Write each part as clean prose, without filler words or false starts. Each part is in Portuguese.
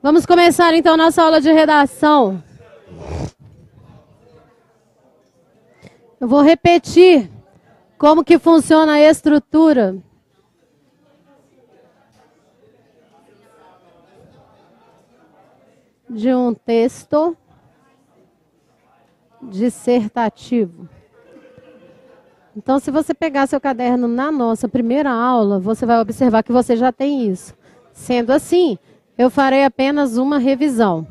Vamos começar então nossa aula de redação. Eu vou repetir como que funciona a estrutura de um texto dissertativo. Então, se você pegar seu caderno na nossa primeira aula, você vai observar que você já tem isso. Sendo assim, eu farei apenas uma revisão.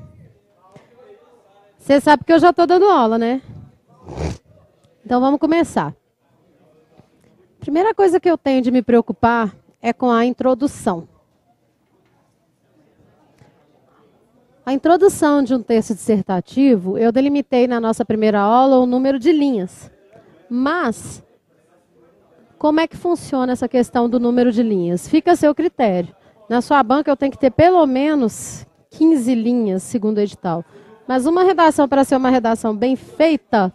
Você sabe que eu já estou dando aula, né? Então, vamos começar. Primeira coisa que eu tenho de me preocupar é com a introdução. A introdução de um texto dissertativo, eu delimitei na nossa primeira aula o número de linhas. Mas, como é que funciona essa questão do número de linhas? Fica a seu critério. Na sua banca eu tenho que ter pelo menos 15 linhas, segundo o edital. Mas uma redação, para ser uma redação bem feita,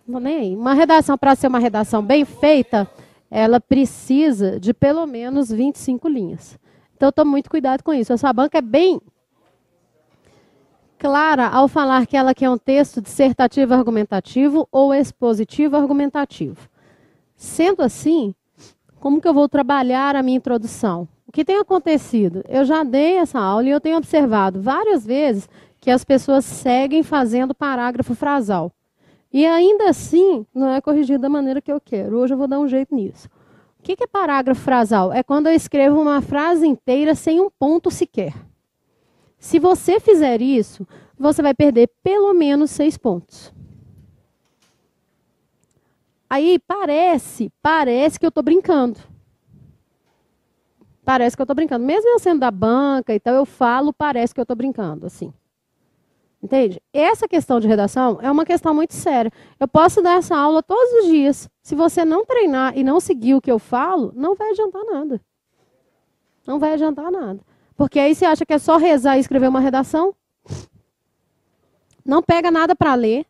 não nem aí. Uma redação, para ser uma redação bem feita, ela precisa de pelo menos 25 linhas. Então, tome muito cuidado com isso. A sua banca é bem clara ao falar que ela quer um texto dissertativo argumentativo ou expositivo argumentativo. Sendo assim, como que eu vou trabalhar a minha introdução? O que tem acontecido? Eu já dei essa aula e eu tenho observado várias vezes que as pessoas seguem fazendo parágrafo frasal. E ainda assim, não é corrigido da maneira que eu quero. Hoje eu vou dar um jeito nisso. O que é parágrafo frasal? É quando eu escrevo uma frase inteira sem um ponto sequer. Se você fizer isso, você vai perder pelo menos 6 pontos. Aí parece que eu estou brincando. Parece que eu estou brincando. Mesmo eu sendo da banca e tal, eu falo, parece que eu estou brincando, assim. Entende? Essa questão de redação é uma questão muito séria. Eu posso dar essa aula todos os dias. Se você não treinar e não seguir o que eu falo, não vai adiantar nada. Não vai adiantar nada. Porque aí você acha que é só rezar e escrever uma redação? Não pega nada para ler,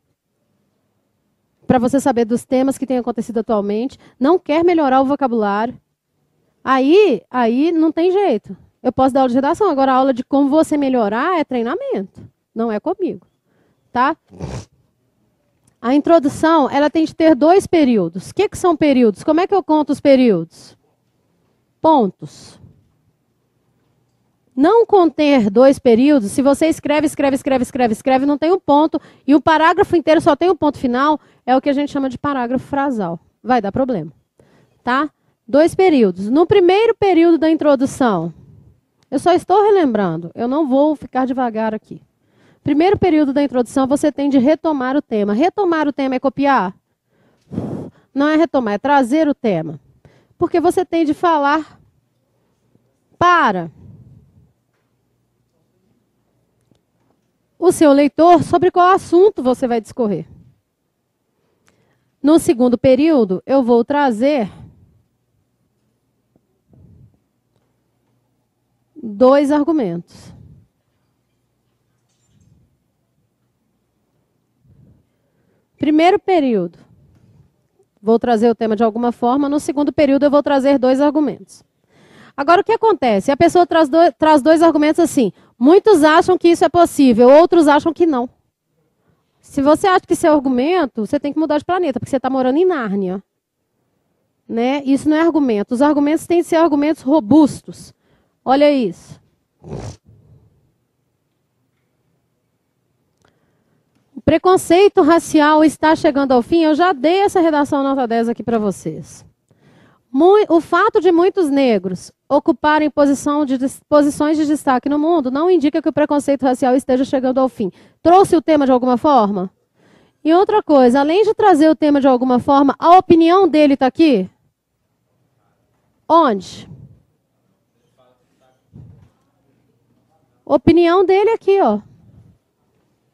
para você saber dos temas que têm acontecido atualmente. Não quer melhorar o vocabulário. Aí não tem jeito. Eu posso dar aula de redação. Agora, a aula de como você melhorar é treinamento. Não é comigo. Tá? A introdução, ela tem de ter 2 períodos. O que são períodos? Como é que eu conto os períodos? Pontos. Não conter 2 períodos, se você escreve, não tem um ponto, e o parágrafo inteiro só tem um ponto final, é o que a gente chama de parágrafo frasal. Vai dar problema. Tá? 2 períodos. No primeiro período da introdução, eu só estou relembrando, eu não vou ficar devagar aqui. Primeiro período da introdução, você tem de retomar o tema. Retomar o tema é copiar? Não é retomar, é trazer o tema. Porque você tem de falar para o seu leitor sobre qual assunto você vai discorrer. No segundo período, eu vou trazer 2 argumentos. Primeiro período, vou trazer o tema de alguma forma. No segundo período, eu vou trazer 2 argumentos. Agora, o que acontece? A pessoa traz 2 argumentos assim. Muitos acham que isso é possível, outros acham que não. Se você acha que isso é argumento, você tem que mudar de planeta, porque você está morando em Nárnia. Né? Isso não é argumento. Os argumentos têm que ser argumentos robustos. Olha isso. O preconceito racial está chegando ao fim. Eu já dei essa redação nota 10 aqui para vocês. O fato de muitos negros ocuparem posições de destaque no mundo não indica que o preconceito racial esteja chegando ao fim. Trouxe o tema de alguma forma? E outra coisa, além de trazer o tema de alguma forma, a opinião dele está aqui? Onde? Opinião dele aqui, ó.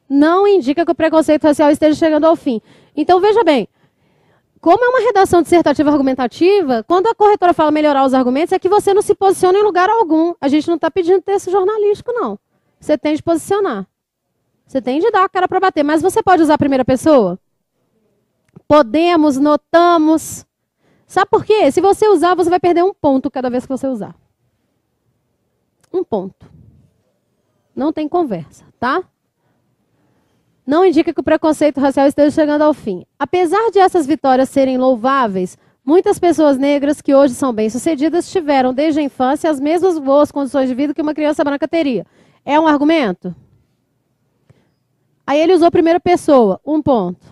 Não indica que o preconceito racial esteja chegando ao fim. Então, veja bem. Como é uma redação dissertativa argumentativa, quando a corretora fala melhorar os argumentos, é que você não se posiciona em lugar algum. A gente não está pedindo texto jornalístico, não. Você tem de posicionar. Você tem de dar a cara para bater. Mas você pode usar a primeira pessoa? Podemos, notamos. Sabe por quê? Se você usar, você vai perder 1 ponto cada vez que você usar. um ponto. Não tem conversa, tá? Não indica que o preconceito racial esteja chegando ao fim. Apesar de essas vitórias serem louváveis, muitas pessoas negras que hoje são bem-sucedidas tiveram desde a infância as mesmas boas condições de vida que uma criança branca teria. É um argumento? Aí ele usou primeira pessoa, um ponto.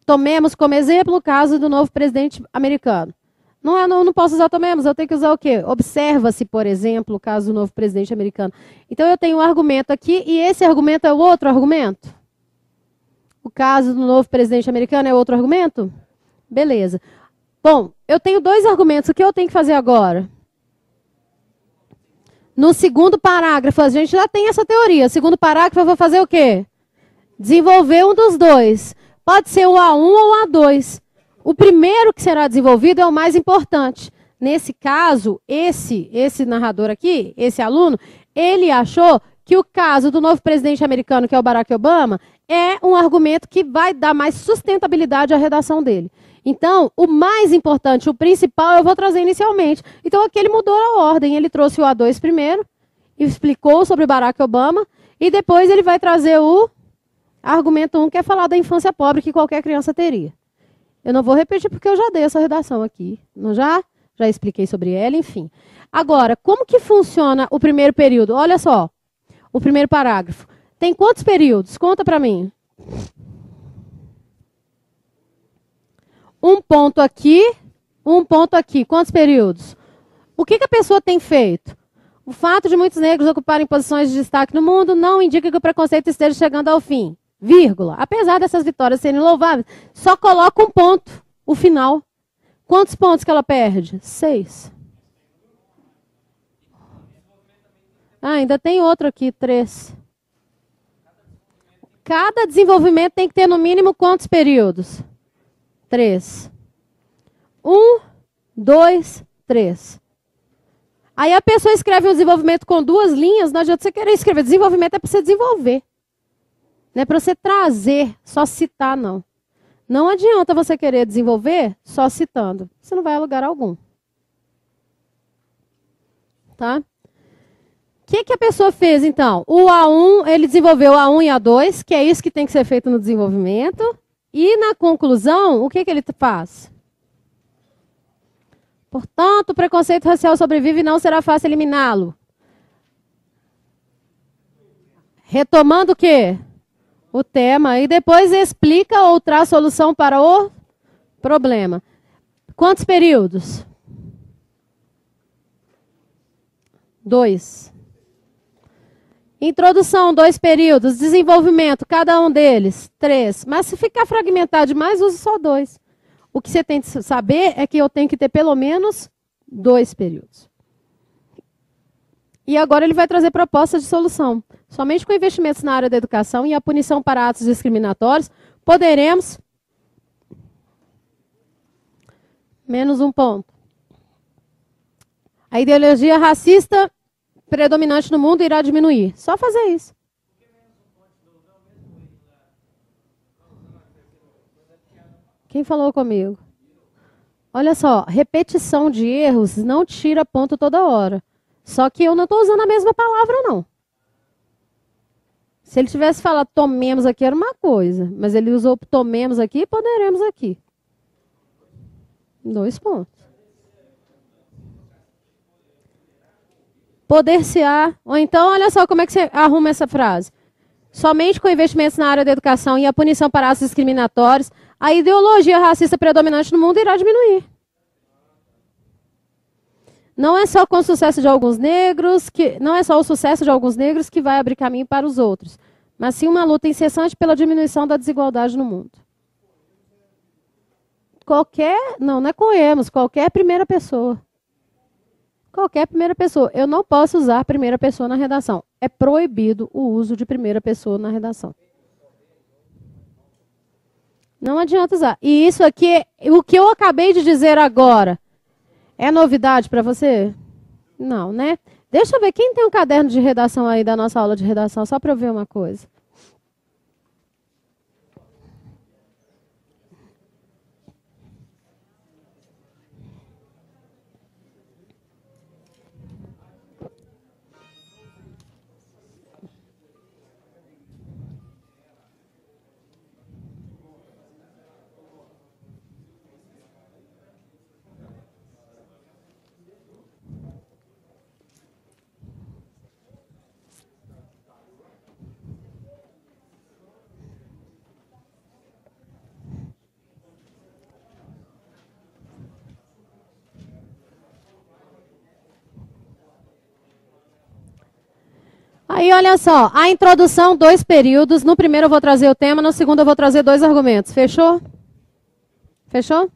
Tomemos como exemplo o caso do novo presidente americano. Não posso usar tomemos, eu tenho que usar o quê? Observa-se, por exemplo, o caso do novo presidente americano. Então eu tenho um argumento aqui e esse argumento é o outro argumento? O caso do novo presidente americano é outro argumento? Beleza. Bom, eu tenho dois argumentos. O que eu tenho que fazer agora? No segundo parágrafo, a gente já tem essa teoria. Segundo parágrafo, eu vou fazer o quê? Desenvolver um dos dois. Pode ser o A1 ou o A2. O primeiro que será desenvolvido é o mais importante. Nesse caso, esse narrador aqui, esse aluno, ele achou que o caso do novo presidente americano, que é o Barack Obama, é um argumento que vai dar mais sustentabilidade à redação dele. Então, o mais importante, o principal, eu vou trazer inicialmente. Então, aqui ele mudou a ordem. Ele trouxe o A2 primeiro, explicou sobre Barack Obama, e depois ele vai trazer o argumento 1, que é falar da infância pobre que qualquer criança teria. Eu não vou repetir porque eu já dei essa redação aqui. Não já? Já expliquei sobre ela, enfim. Agora, como que funciona o primeiro período? Olha só, o primeiro parágrafo. Tem quantos períodos? Conta para mim. Um ponto aqui. Quantos períodos? O que a pessoa tem feito? O fato de muitos negros ocuparem posições de destaque no mundo não indica que o preconceito esteja chegando ao fim. Vírgula. Apesar dessas vitórias serem louváveis, só coloca um ponto, o final. Quantos pontos que ela perde? 6. Ainda tem outro aqui, 3. Cada desenvolvimento tem que ter no mínimo quantos períodos? 3. 1, 2, 3. Aí a pessoa escreve um desenvolvimento com 2 linhas, não adianta você querer escrever. Desenvolvimento é para você desenvolver. Não é para você trazer, só citar, não. Não adianta você querer desenvolver só citando. Você não vai a lugar algum. Tá? O que a pessoa fez, então? O A1, ele desenvolveu o A1 e A2, que é isso que tem que ser feito no desenvolvimento. E na conclusão, o que ele faz? Portanto, o preconceito racial sobrevive e não será fácil eliminá-lo. Retomando o quê? O tema. E depois explica ou traz solução para o problema. Quantos períodos? 2. Introdução, 2 períodos. Desenvolvimento, cada um deles, 3. Mas se ficar fragmentado demais, use só 2. O que você tem que saber é que eu tenho que ter pelo menos 2 períodos. E agora ele vai trazer propostas de solução. Somente com investimentos na área da educação e a punição para atos discriminatórios, poderemos... Menos um ponto. A ideologia racista predominante no mundo irá diminuir. Só fazer isso. Quem falou comigo? Olha só, repetição de erros não tira ponto toda hora. Só que eu não estou usando a mesma palavra, não. Se ele tivesse falado tomemos aqui, era uma coisa. Mas ele usou tomemos aqui, poderemos aqui. 2 pontos. Poder-se-á. Ou então, olha só como é que você arruma essa frase. Somente com investimentos na área da educação e a punição para atos discriminatórios, a ideologia racista predominante no mundo irá diminuir. Não é só com o sucesso de alguns negros, não é só o sucesso de alguns negros que vai abrir caminho para os outros, mas sim uma luta incessante pela diminuição da desigualdade no mundo. Não é coemos, qualquer primeira pessoa. Qualquer primeira pessoa. Eu não posso usar primeira pessoa na redação. É proibido o uso de primeira pessoa na redação. Não adianta usar. E isso aqui, o que eu acabei de dizer agora, é novidade para você? Não, né? Deixa eu ver, quem tem um caderno de redação aí da nossa aula de redação, só para eu ver uma coisa. Aí, olha só, a introdução, 2 períodos. No primeiro eu vou trazer o tema, no segundo eu vou trazer 2 argumentos. Fechou? Fechou?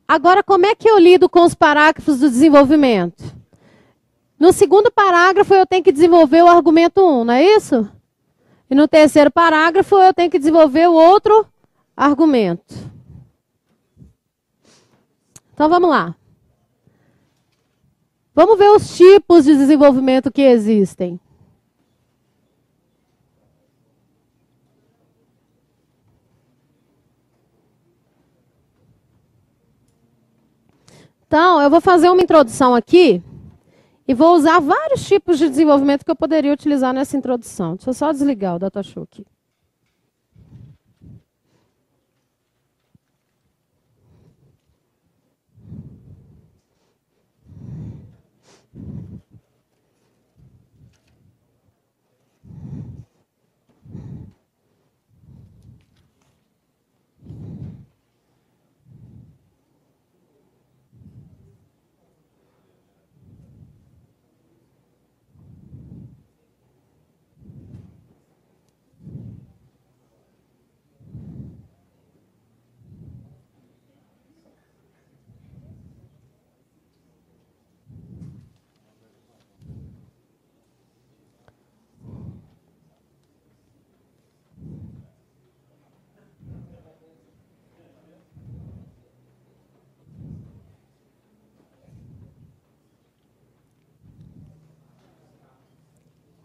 Agora, como é que eu lido com os parágrafos do desenvolvimento? No segundo parágrafo eu tenho que desenvolver o argumento 1, não é isso? E no terceiro parágrafo eu tenho que desenvolver o outro argumento. Então, vamos lá. Vamos ver os tipos de desenvolvimento que existem. Então, eu vou fazer uma introdução aqui e vou usar vários tipos de desenvolvimento que eu poderia utilizar nessa introdução. Deixa eu só desligar o datashow aqui.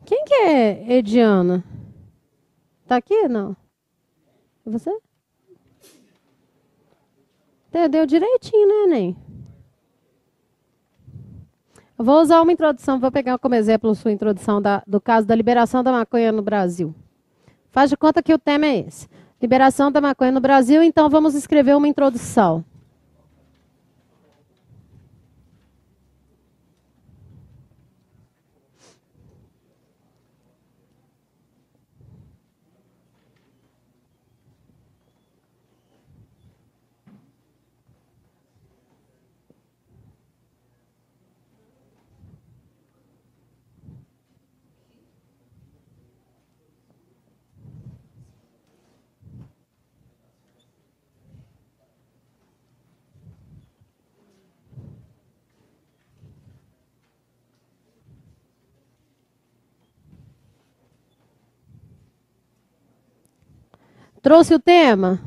Quem que é Ediana? Tá aqui? Não. É você? Deu direitinho, né, Enem? Eu vou usar uma introdução, vou pegar como exemplo a sua introdução do caso da liberação da maconha no Brasil. Faz de conta que o tema é esse. Liberação da maconha no Brasil, então vamos escrever uma introdução. Trouxe o tema?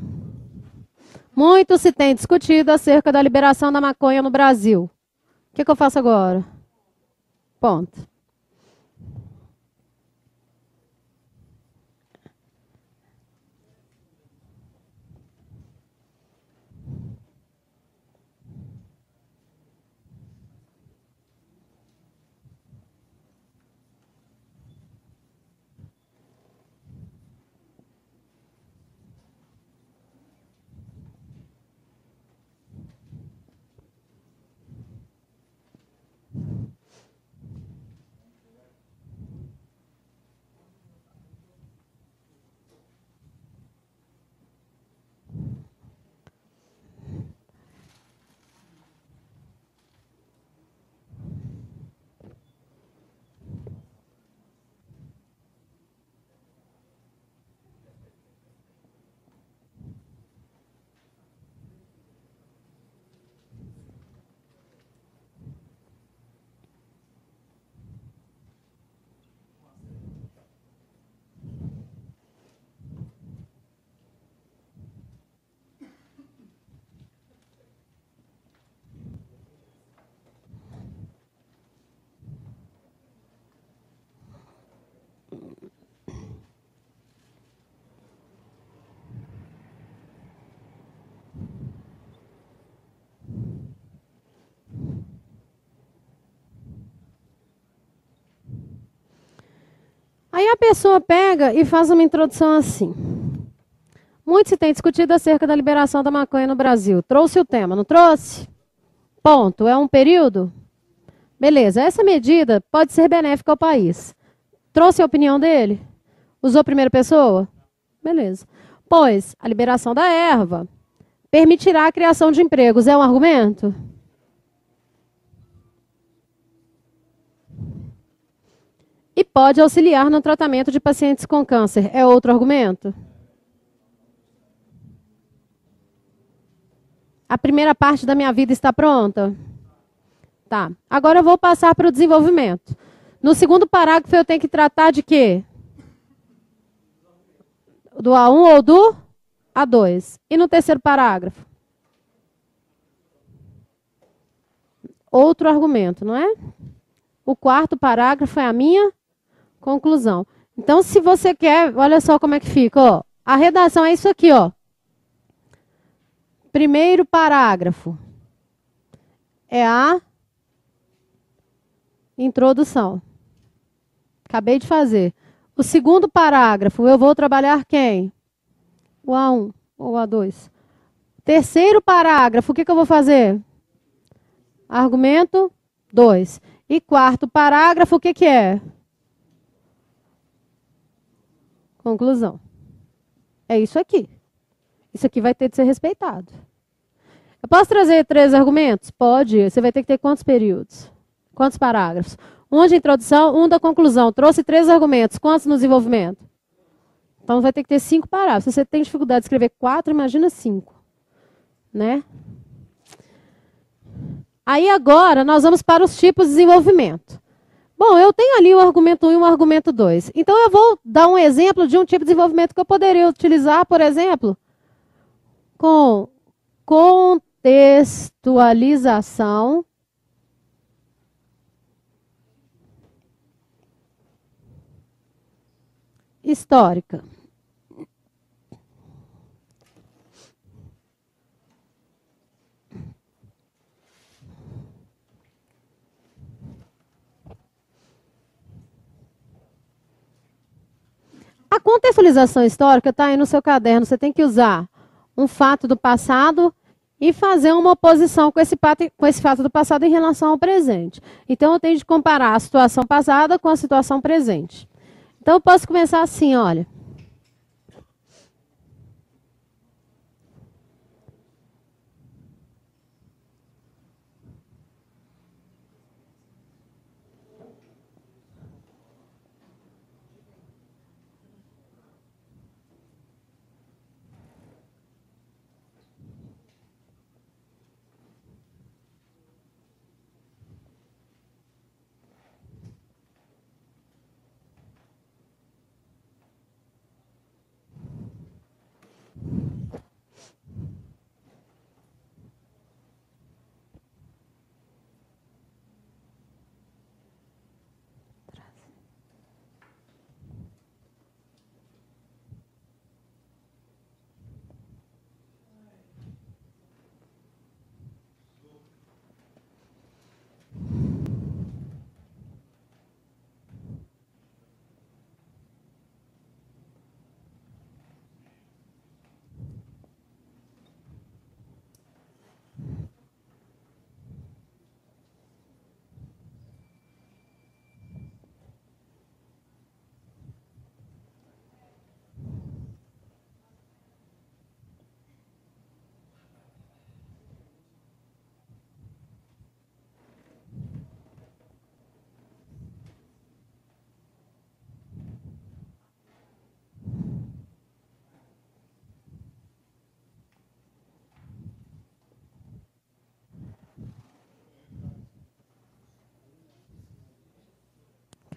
Muito se tem discutido acerca da liberação da maconha no Brasil. O que eu faço agora? Ponto. Aí a pessoa pega e faz uma introdução assim. Muito se tem discutido acerca da liberação da maconha no Brasil. Trouxe o tema, não trouxe? Ponto. É um período? Beleza. Essa medida pode ser benéfica ao país. Trouxe a opinião dele? Usou primeira pessoa? Beleza. Pois a liberação da erva permitirá a criação de empregos. É um argumento? E pode auxiliar no tratamento de pacientes com câncer. É outro argumento? A primeira parte da minha vida está pronta? Tá. Agora eu vou passar para o desenvolvimento. No segundo parágrafo eu tenho que tratar de quê? Do A1 ou do A2? E no terceiro parágrafo? Outro argumento, não é? O quarto parágrafo é a minha conclusão. Então, se você quer, olha só como é que fica, ó. A redação é isso aqui, ó. Primeiro parágrafo é a introdução. Acabei de fazer. O segundo parágrafo, eu vou trabalhar quem? O A1 ou o A2. Terceiro parágrafo, o que eu vou fazer? Argumento 2. E quarto parágrafo, o que é? Conclusão. É isso aqui. Isso aqui vai ter de ser respeitado. Eu posso trazer 3 argumentos? Pode. Você vai ter que ter quantos períodos? Quantos parágrafos? Um de introdução, um da conclusão. Trouxe 3 argumentos. Quantos no desenvolvimento? Então vai ter que ter 5 parágrafos. Se você tem dificuldade de escrever 4, imagina 5. Né? Aí agora nós vamos para os tipos de desenvolvimento. Bom, eu tenho ali o argumento 1 e o argumento 2. Então eu vou dar um exemplo de um tipo de desenvolvimento que eu poderia utilizar, por exemplo, com contextualização histórica. A contextualização histórica está aí no seu caderno. Você tem que usar um fato do passado e fazer uma oposição com esse fato do passado em relação ao presente. Então, eu tenho de comparar a situação passada com a situação presente. Então, eu posso começar assim, olha.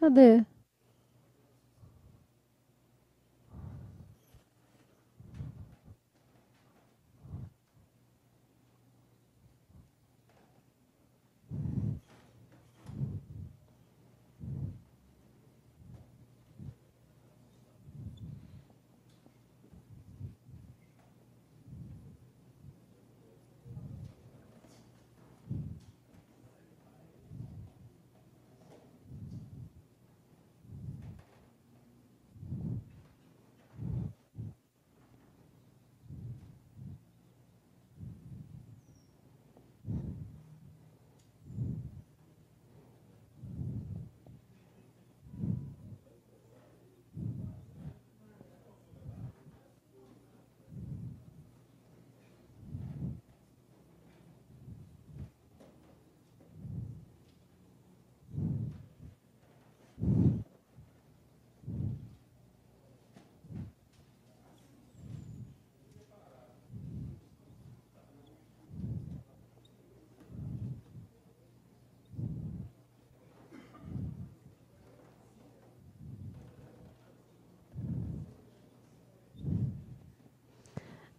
Cadê?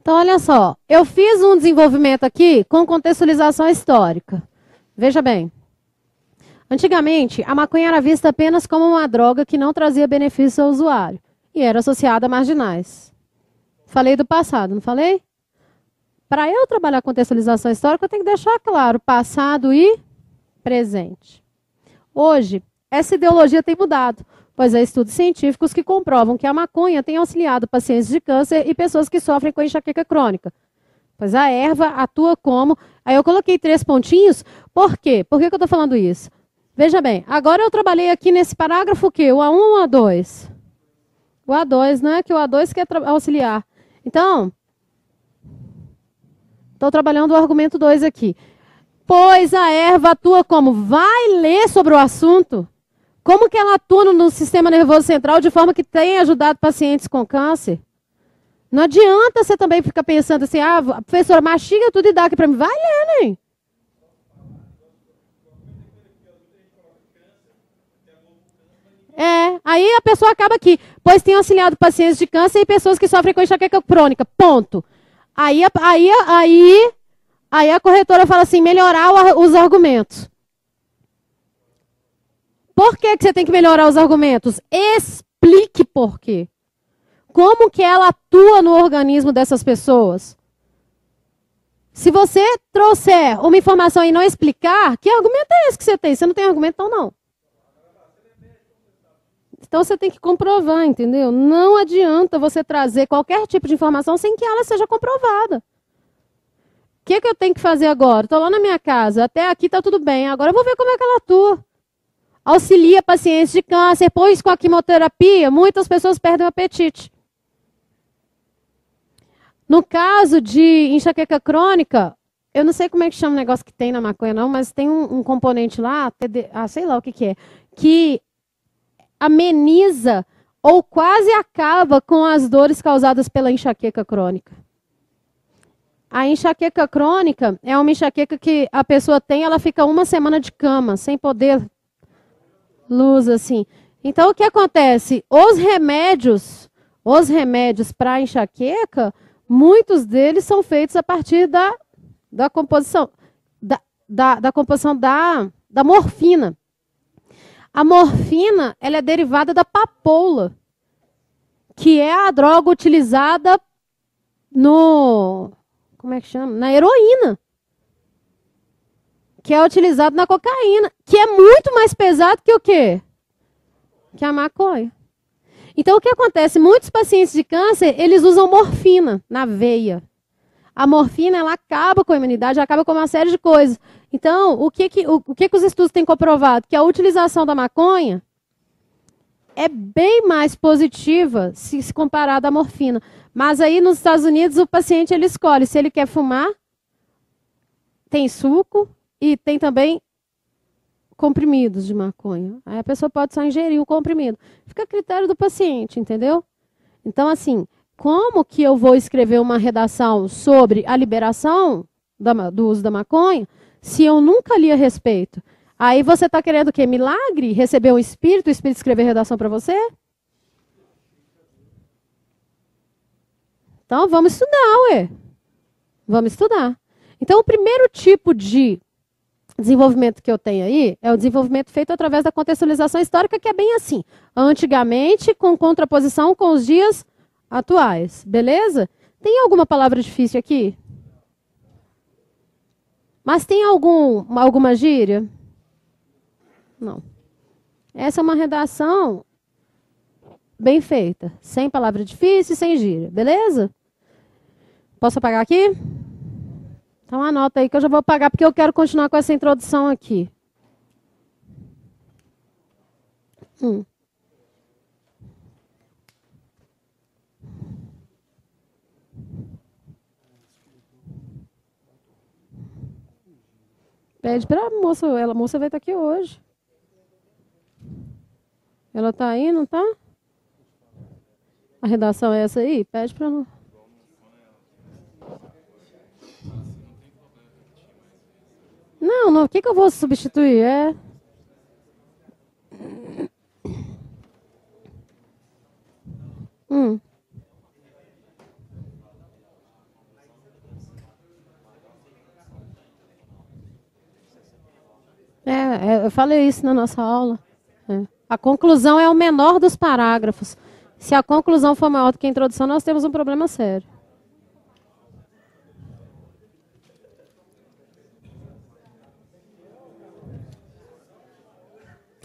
Então, olha só. Eu fiz um desenvolvimento aqui com contextualização histórica. Veja bem. Antigamente, a maconha era vista apenas como uma droga que não trazia benefícios ao usuário e era associada a marginais. Falei do passado, não falei? Para eu trabalhar contextualização histórica, eu tenho que deixar claro passado e presente. Hoje, essa ideologia tem mudado, pois há estudos científicos que comprovam que a maconha tem auxiliado pacientes de câncer e pessoas que sofrem com enxaqueca crônica. Pois a erva atua como... Aí eu coloquei 3 pontinhos. Por quê? Por que eu estou falando isso? Veja bem, agora eu trabalhei aqui nesse parágrafo o quê? O A1 ou o A2? O A2, né? Que o A2 quer auxiliar. Então, estou trabalhando o argumento 2 aqui. Pois a erva atua como? Vai ler sobre o assunto. Como que ela atua no sistema nervoso central de forma que tem ajudado pacientes com câncer? Não adianta você também ficar pensando assim, professora, mastiga tudo e dá aqui para mim. Vai ler, né? Aí a pessoa acaba aqui, pois tem auxiliado pacientes de câncer e pessoas que sofrem com enxaqueca crônica. Ponto. Aí a corretora fala assim, melhorar os argumentos. Por que você tem que melhorar os argumentos? Explique por quê. Como que ela atua no organismo dessas pessoas? Se você trouxer uma informação e não explicar, que argumento é esse que você tem? Você não tem argumento, então não. Então você tem que comprovar, entendeu? Não adianta você trazer qualquer tipo de informação sem que ela seja comprovada. O que eu tenho que fazer agora? Estou lá na minha casa, até aqui está tudo bem. Agora eu vou ver como é que ela atua. Auxilia pacientes de câncer, pois com a quimioterapia, muitas pessoas perdem o apetite. No caso de enxaqueca crônica, eu não sei como é que chama o negócio que tem na maconha, não, mas tem um componente lá, sei lá o que é, que ameniza ou quase acaba com as dores causadas pela enxaqueca crônica. A enxaqueca crônica é uma enxaqueca que a pessoa tem, ela fica 1 semana de cama, sem poder luz, assim. Então, o que acontece? Os remédios para enxaqueca, muitos deles são feitos a partir da composição da morfina. A morfina, ela é derivada da papoula, que é a droga utilizada como é que chama? Na heroína. Que é utilizado na cocaína, que é muito mais pesado que o quê? Que a maconha. Então, o que acontece? Muitos pacientes de câncer, eles usam morfina na veia. A morfina, ela acaba com a imunidade, acaba com uma série de coisas. Então, o que os estudos têm comprovado? Que a utilização da maconha é bem mais positiva se comparada à morfina. Mas aí, nos Estados Unidos, o paciente ele escolhe se ele quer fumar, tem suco e tem também comprimidos de maconha. Aí a pessoa pode só ingerir o comprimido. Fica a critério do paciente, entendeu? Então, assim, como que eu vou escrever uma redação sobre a liberação do uso da maconha se eu nunca li a respeito? Aí você está querendo o quê? Milagre? Receber um espírito, o espírito escrever redação para você? Então, vamos estudar, ué. Vamos estudar. Então, o primeiro tipo de desenvolvimento que eu tenho aí é o desenvolvimento feito através da contextualização histórica, que é bem assim. Antigamente, com contraposição com os dias atuais. Beleza? Tem alguma palavra difícil aqui? Mas tem alguma gíria? Não. Essa é uma redação bem feita. Sem palavra difícil e sem gíria. Beleza? Posso apagar aqui? Então anota aí que eu já vou apagar, porque eu quero continuar com essa introdução aqui. Pede para a moça, a moça vai estar aqui hoje. Ela está aí, não está? A redação é essa aí? Pede para não. Não, o que eu vou substituir? Eu falei isso na nossa aula. É. A conclusão é o menor dos parágrafos. Se a conclusão for maior do que a introdução, nós temos um problema sério.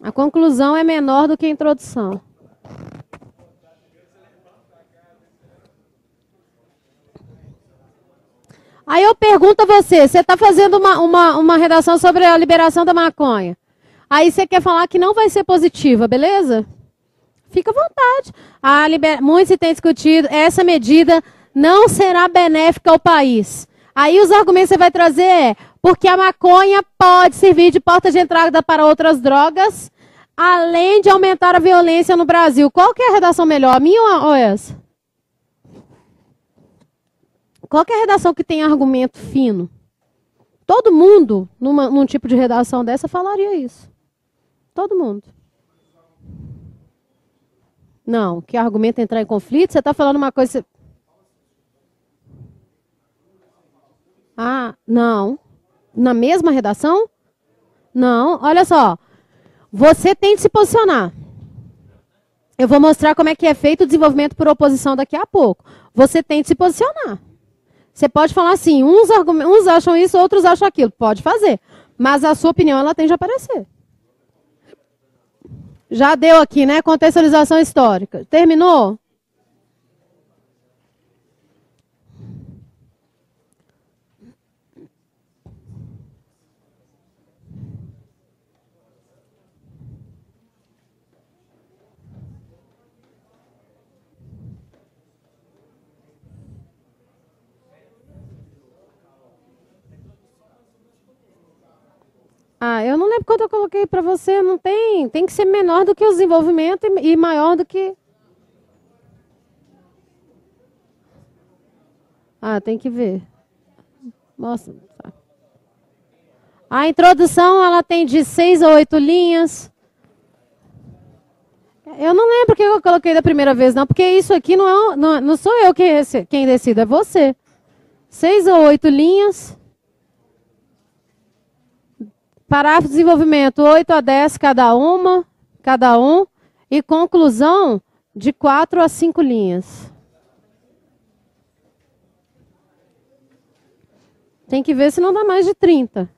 A conclusão é menor do que a introdução. Aí eu pergunto a você, você está fazendo uma redação sobre a liberação da maconha. Aí você quer falar que não vai ser positiva, beleza? Fica à vontade. Muito se tem discutido, essa medida não será benéfica ao país. Aí os argumentos que você vai trazer é porque a maconha pode servir de porta de entrada para outras drogas, além de aumentar a violência no Brasil. Qual que é a redação melhor, a minha ou essa? Qual que é a redação que tem argumento fino? Todo mundo, num tipo de redação dessa, falaria isso. Todo mundo. Não, que argumento entrar em conflito, você está falando uma coisa... Ah, não. Na mesma redação? Não, olha só. Você tem de se posicionar. Eu vou mostrar como é que é feito o desenvolvimento por oposição daqui a pouco. Você tem de se posicionar. Você pode falar assim, uns acham isso, outros acham aquilo. Pode fazer. Mas a sua opinião, ela tem de aparecer. Já deu aqui, né? Contextualização histórica. Terminou? Ah, eu não lembro quanto eu coloquei para você. Não tem. Tem que ser menor do que o desenvolvimento e maior do que... Ah, tem que ver. Mostra. A introdução, ela tem de 6 a 8 linhas. Eu não lembro o que eu coloquei da primeira vez, não, porque isso aqui não sou eu quem decido, é você. 6 ou 8 linhas. Parágrafo de desenvolvimento, 8 a 10 cada um. E conclusão, de 4 a 5 linhas. Tem que ver se não dá mais de 30.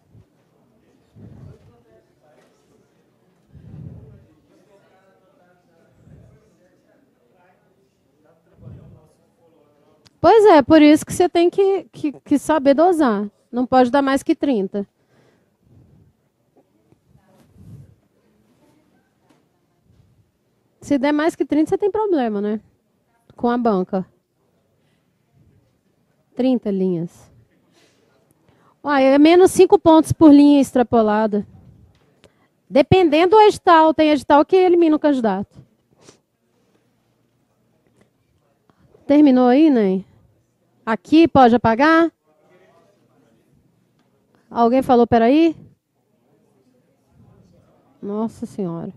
Pois é, por isso que você tem que saber dosar. Não pode dar mais que 30. Se der mais que 30, você tem problema, né? Com a banca. 30 linhas. Olha, é menos 5 pontos por linha extrapolada. Dependendo do edital. Tem edital que elimina o candidato. Terminou aí, Ney? Aqui pode apagar? Alguém falou, peraí? Nossa Senhora.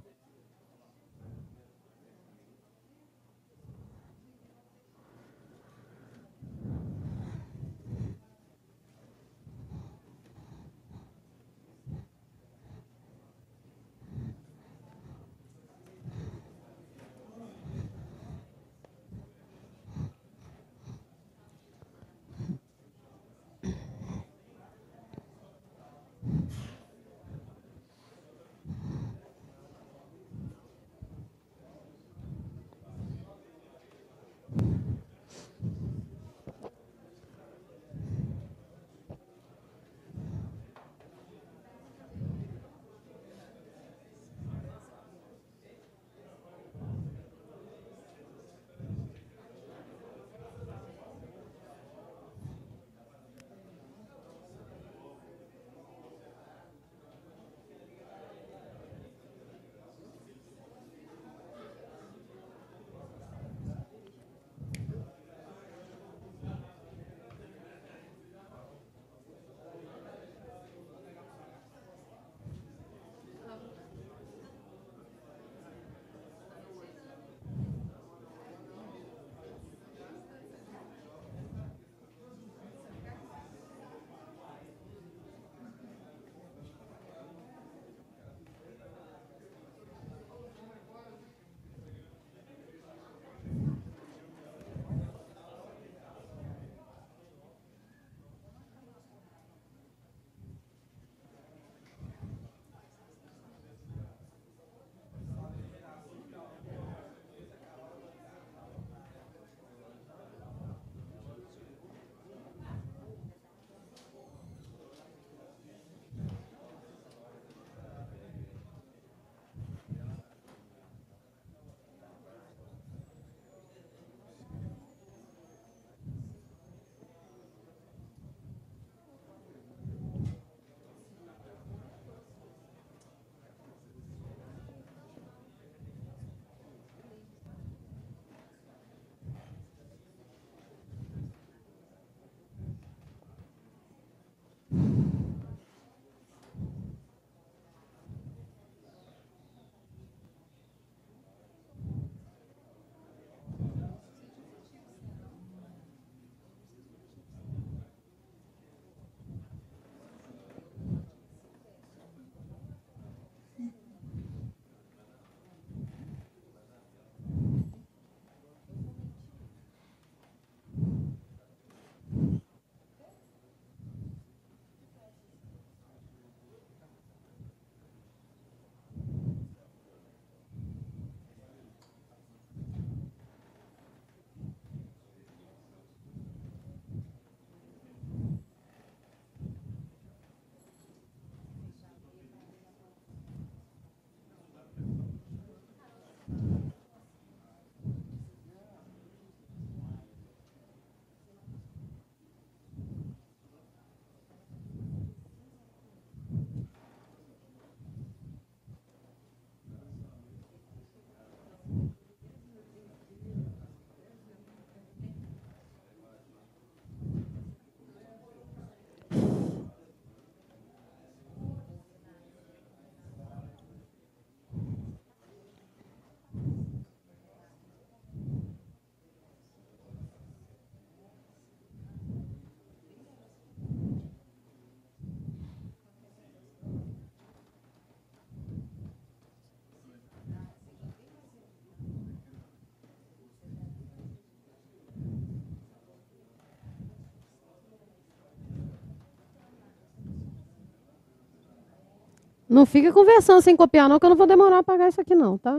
Não fica conversando sem copiar, não, que eu não vou demorar a pagar isso aqui, não, tá?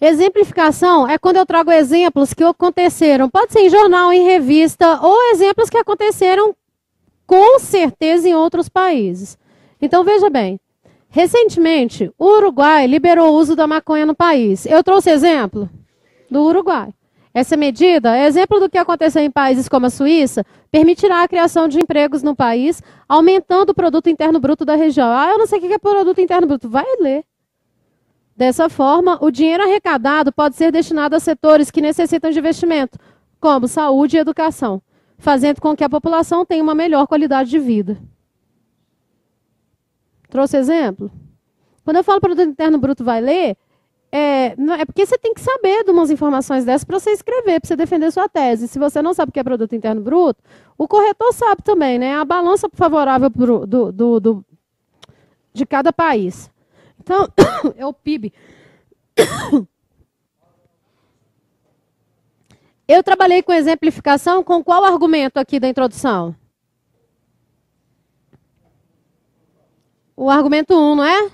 Exemplificação é quando eu trago exemplos que aconteceram. Pode ser em jornal, em revista, ou exemplos que aconteceram com certeza em outros países. Então, veja bem. Recentemente, o Uruguai liberou o uso da maconha no país. Eu trouxe exemplo do Uruguai. Essa medida é exemplo do que aconteceu em países como a Suíça, permitirá a criação de empregos no país, aumentando o produto interno bruto da região. Ah, eu não sei o que é produto interno bruto. Vai ler. Dessa forma, o dinheiro arrecadado pode ser destinado a setores que necessitam de investimento, como saúde e educação, fazendo com que a população tenha uma melhor qualidade de vida. Trouxe exemplo? Quando eu falo produto interno bruto, vai ler, é porque você tem que saber de umas informações dessas para você escrever, para você defender sua tese. Se você não sabe o que é produto interno bruto, o corretor sabe também, né? A balança favorável de cada país. Então, é o PIB. Eu trabalhei com exemplificação com qual argumento aqui da introdução? O argumento 1, não é?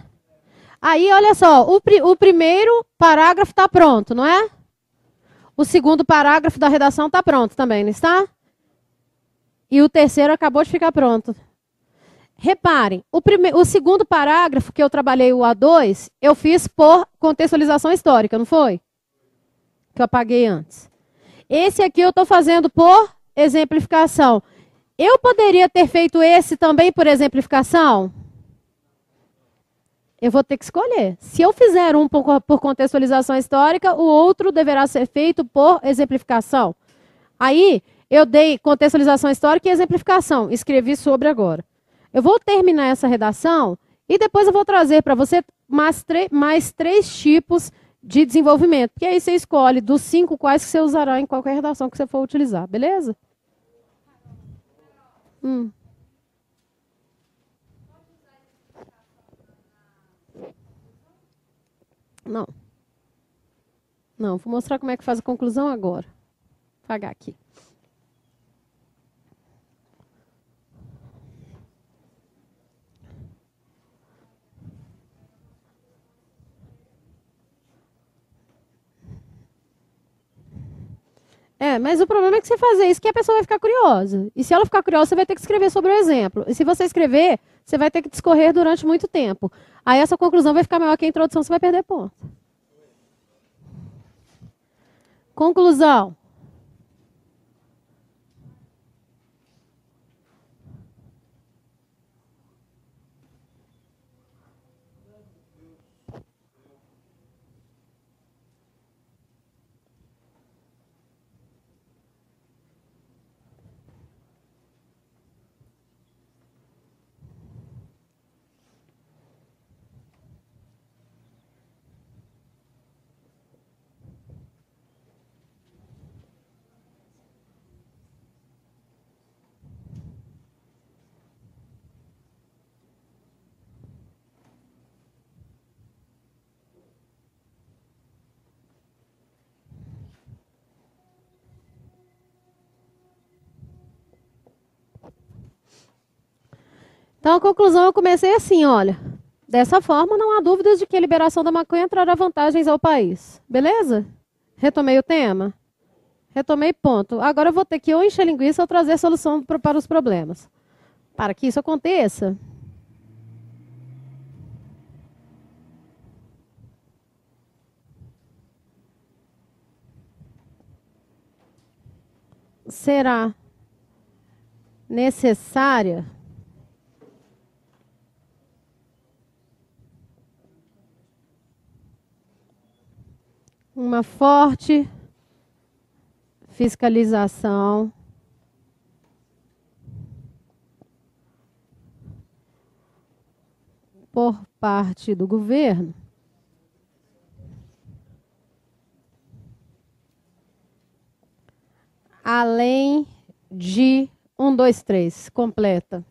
Aí, olha só, o primeiro parágrafo está pronto, não é? O segundo parágrafo da redação está pronto também, não está? E o terceiro acabou de ficar pronto. Reparem, o segundo parágrafo que eu trabalhei, o A2, eu fiz por contextualização histórica, não foi? Que eu apaguei antes. Esse aqui eu estou fazendo por exemplificação. Eu poderia ter feito esse também por exemplificação? Eu vou ter que escolher. Se eu fizer um por contextualização histórica, o outro deverá ser feito por exemplificação. Aí, eu dei contextualização histórica e exemplificação. Escrevi sobre agora. Eu vou terminar essa redação e depois eu vou trazer para você mais 3 tipos de desenvolvimento. Porque aí você escolhe dos 5 quais que você usará em qualquer redação que você for utilizar. Beleza? Não. Não, vou mostrar como é que faz a conclusão agora. Vou apagar aqui. Mas o problema é que você fazer isso que a pessoa vai ficar curiosa. E se ela ficar curiosa, você vai ter que escrever sobre o exemplo. E se você escrever, você vai ter que discorrer durante muito tempo. Aí essa conclusão vai ficar maior que a introdução, você vai perder ponto. Conclusão. Então, a conclusão eu comecei assim, olha. Dessa forma, não há dúvidas de que a liberação da maconha trará vantagens ao país. Beleza? Retomei o tema? Retomei ponto. Agora eu vou ter que ou encher linguiça ou trazer solução para os problemas. Para que isso aconteça, será necessária uma forte fiscalização por parte do governo, além de 1, 2, 3, completa.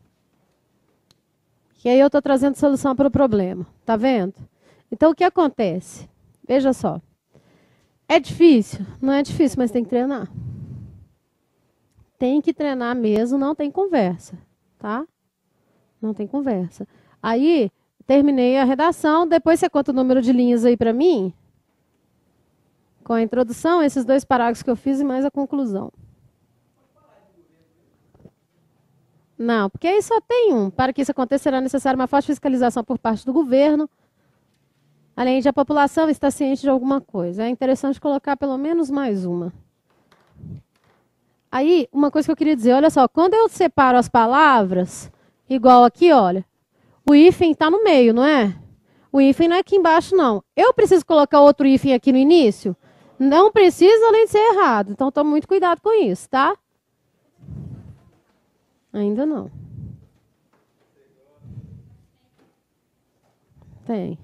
E aí eu estou trazendo solução para o problema, tá vendo? Então, o que acontece? Veja só. É difícil? Não é difícil, mas tem que treinar. Tem que treinar mesmo, não tem conversa, tá? Não tem conversa. Aí, terminei a redação, depois você conta o número de linhas aí para mim, com a introdução, esses 2 parágrafos que eu fiz e mais a conclusão. Não, porque aí só tem um. Para que isso aconteça, será necessária uma forte fiscalização por parte do governo, além de a população estar ciente de alguma coisa. É interessante colocar pelo menos mais uma. Aí, uma coisa que eu queria dizer, olha só, quando eu separo as palavras, igual aqui, olha, o hífen está no meio, não é? O hífen não é aqui embaixo, não. Eu preciso colocar outro hífen aqui no início? Não precisa, além de ser errado. Então, tome muito cuidado com isso, tá? Ainda não. Tem.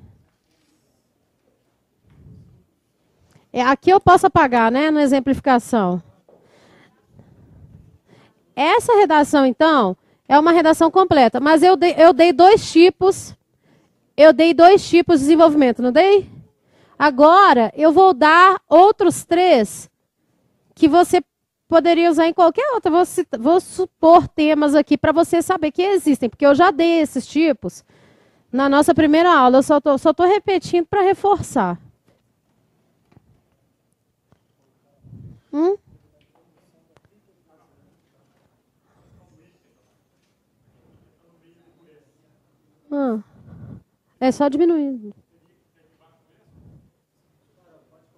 Aqui eu posso apagar, né? Na exemplificação. Essa redação, então, é uma redação completa. Mas eu dei 2 tipos. Eu dei 2 tipos de desenvolvimento, não dei? Agora, eu vou dar outros 3 que você poderia usar em qualquer outra. Vou supor temas aqui para você saber que existem, porque eu já dei esses tipos na nossa primeira aula. Eu só tô repetindo para reforçar. É só diminuir.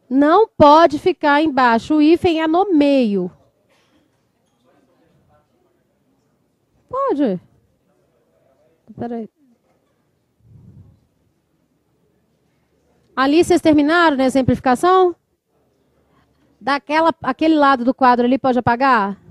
Não pode ficar embaixo. O hífen é no meio. Pode. Peraí. Ali vocês terminaram na exemplificação? Aquele lado do quadro ali pode apagar?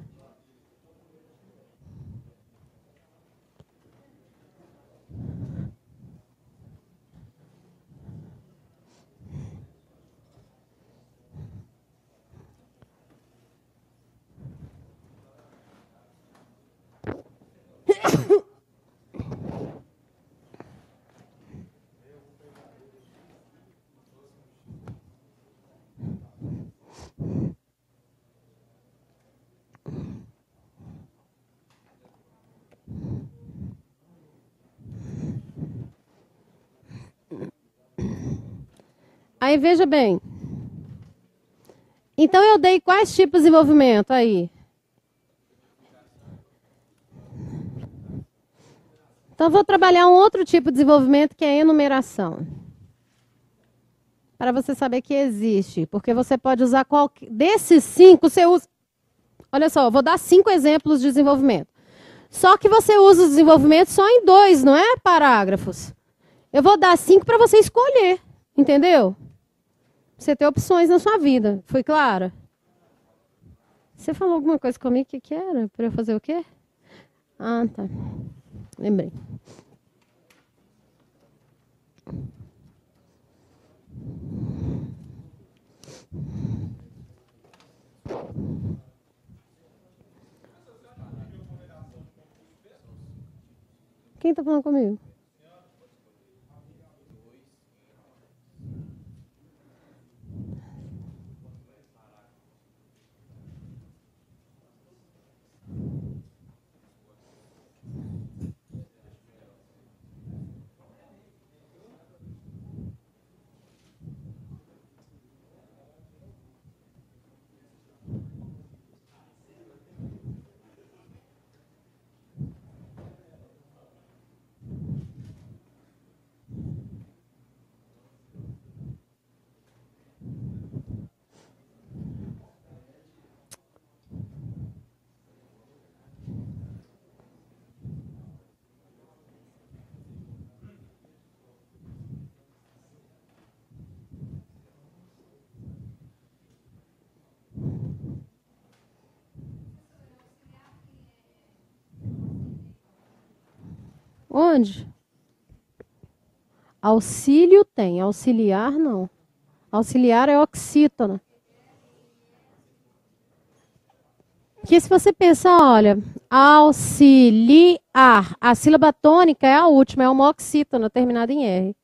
Aí veja bem. Então eu dei quais tipos de desenvolvimento aí? Então eu vou trabalhar um outro tipo de desenvolvimento que é a enumeração. Para você saber que existe. Porque você pode usar qualquer. Desses 5, você usa. Olha só, eu vou dar 5 exemplos de desenvolvimento. Só que você usa os desenvolvimentos só em 2, não é? Parágrafos. Eu vou dar 5 para você escolher. Entendeu? Você ter opções na sua vida. Foi clara? Você falou alguma coisa comigo? O que era? Para eu fazer o quê? Ah, tá. Lembrei. Quem está falando comigo? Onde? Auxílio tem, auxiliar não. Auxiliar é oxítona. Porque se você pensar, olha, auxiliar, a sílaba tônica é a última, é uma oxítona terminada em R.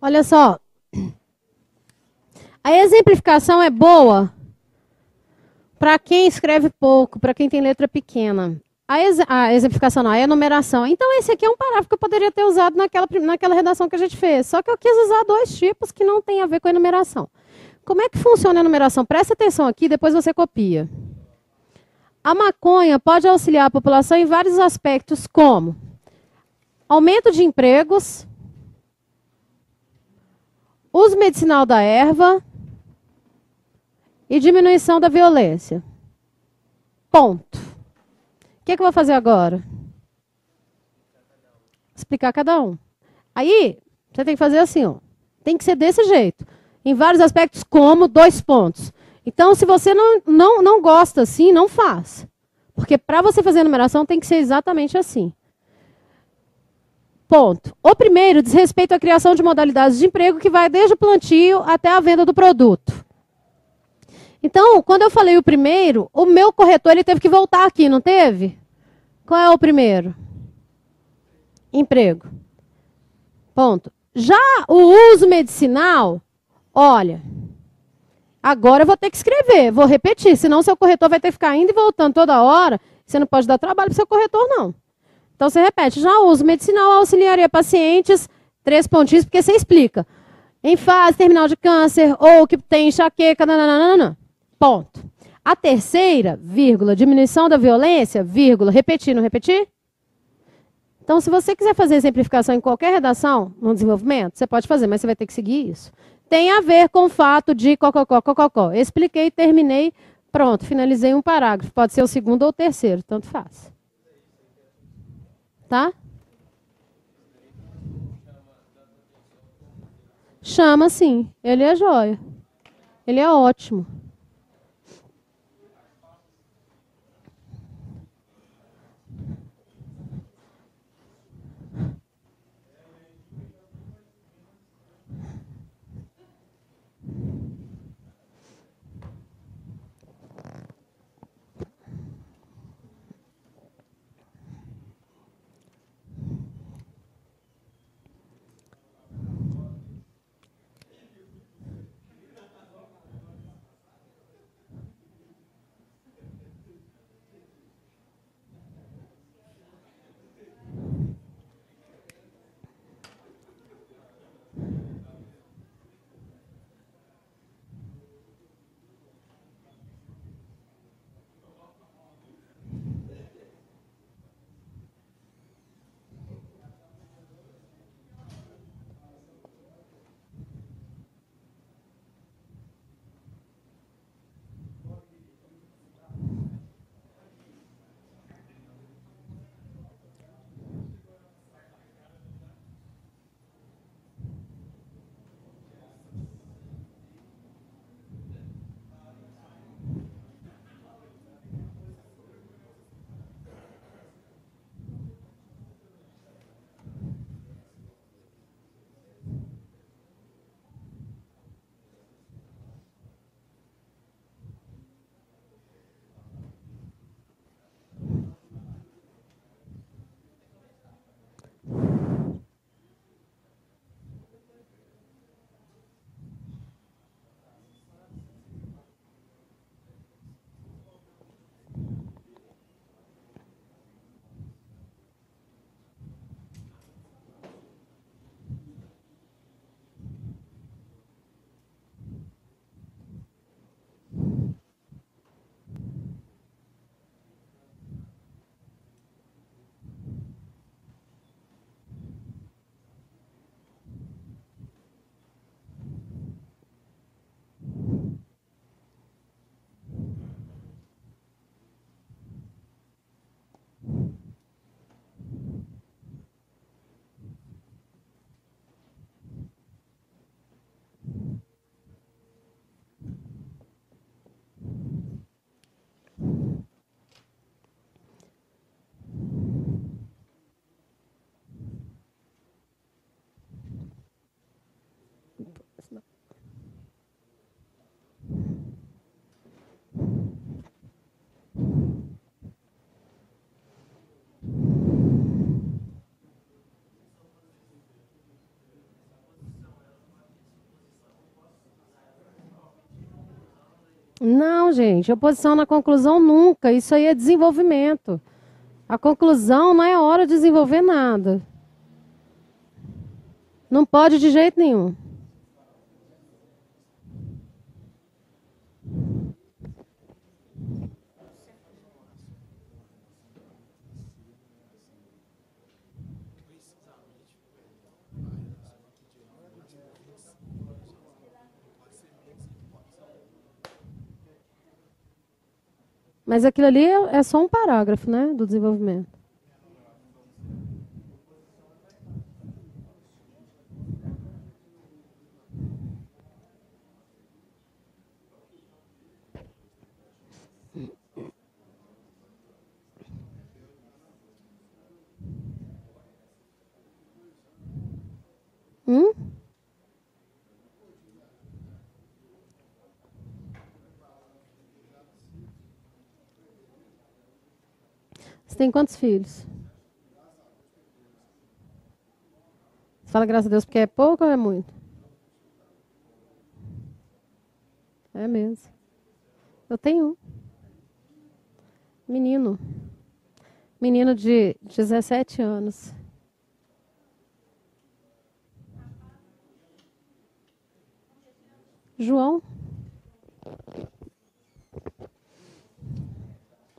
Olha só. A exemplificação é boa para quem escreve pouco, para quem tem letra pequena. A exemplificação não, a enumeração. Então, esse aqui é um parágrafo que eu poderia ter usado naquela redação que a gente fez. Só que eu quis usar dois tipos que não têm a ver com a enumeração. Como é que funciona a enumeração? Presta atenção aqui, depois você copia. A maconha pode auxiliar a população em vários aspectos, como aumento de empregos, uso medicinal da erva e diminuição da violência. Ponto. O que eu vou fazer agora? Explicar cada um. Aí, você tem que fazer assim, ó. Tem que ser desse jeito. Em vários aspectos, como dois pontos. Então, se você não gosta assim, não faz. Porque para você fazer a numeração tem que ser exatamente assim. Ponto. O primeiro diz respeito à criação de modalidades de emprego que vai desde o plantio até a venda do produto. Então, quando eu falei o primeiro, o meu corretor ele teve que voltar aqui, não teve? Qual é o primeiro? Emprego. Ponto. Já o uso medicinal, olha, agora eu vou ter que escrever, vou repetir, senão seu corretor vai ter que ficar indo e voltando toda hora, você não pode dar trabalho para o seu corretor, não. Então, você repete, já o uso medicinal auxiliaria pacientes, 3 pontinhos, porque você explica. Em fase terminal de câncer, ou que tem enxaqueca, nananana. Ponto. A terceira, vírgula, diminuição da violência, vírgula, repetir, não repetir? Então, se você quiser fazer exemplificação em qualquer redação no desenvolvimento, você pode fazer, mas você vai ter que seguir isso. Tem a ver com o fato de cococó, cococó. Expliquei, terminei, pronto, finalizei um parágrafo. Pode ser o segundo ou o terceiro, tanto faz. Tá? Chama sim, ele é joia. Ele é ótimo. Não, gente, oposição na conclusão nunca. Isso aí é desenvolvimento. A conclusão não é hora de desenvolver nada. Não pode de jeito nenhum. Mas aquilo ali é só um parágrafo, né, do desenvolvimento. Hum? Você tem quantos filhos? Você fala graças a Deus porque é pouco ou é muito? É mesmo. Eu tenho um. Menino. Menino de 17 anos. João.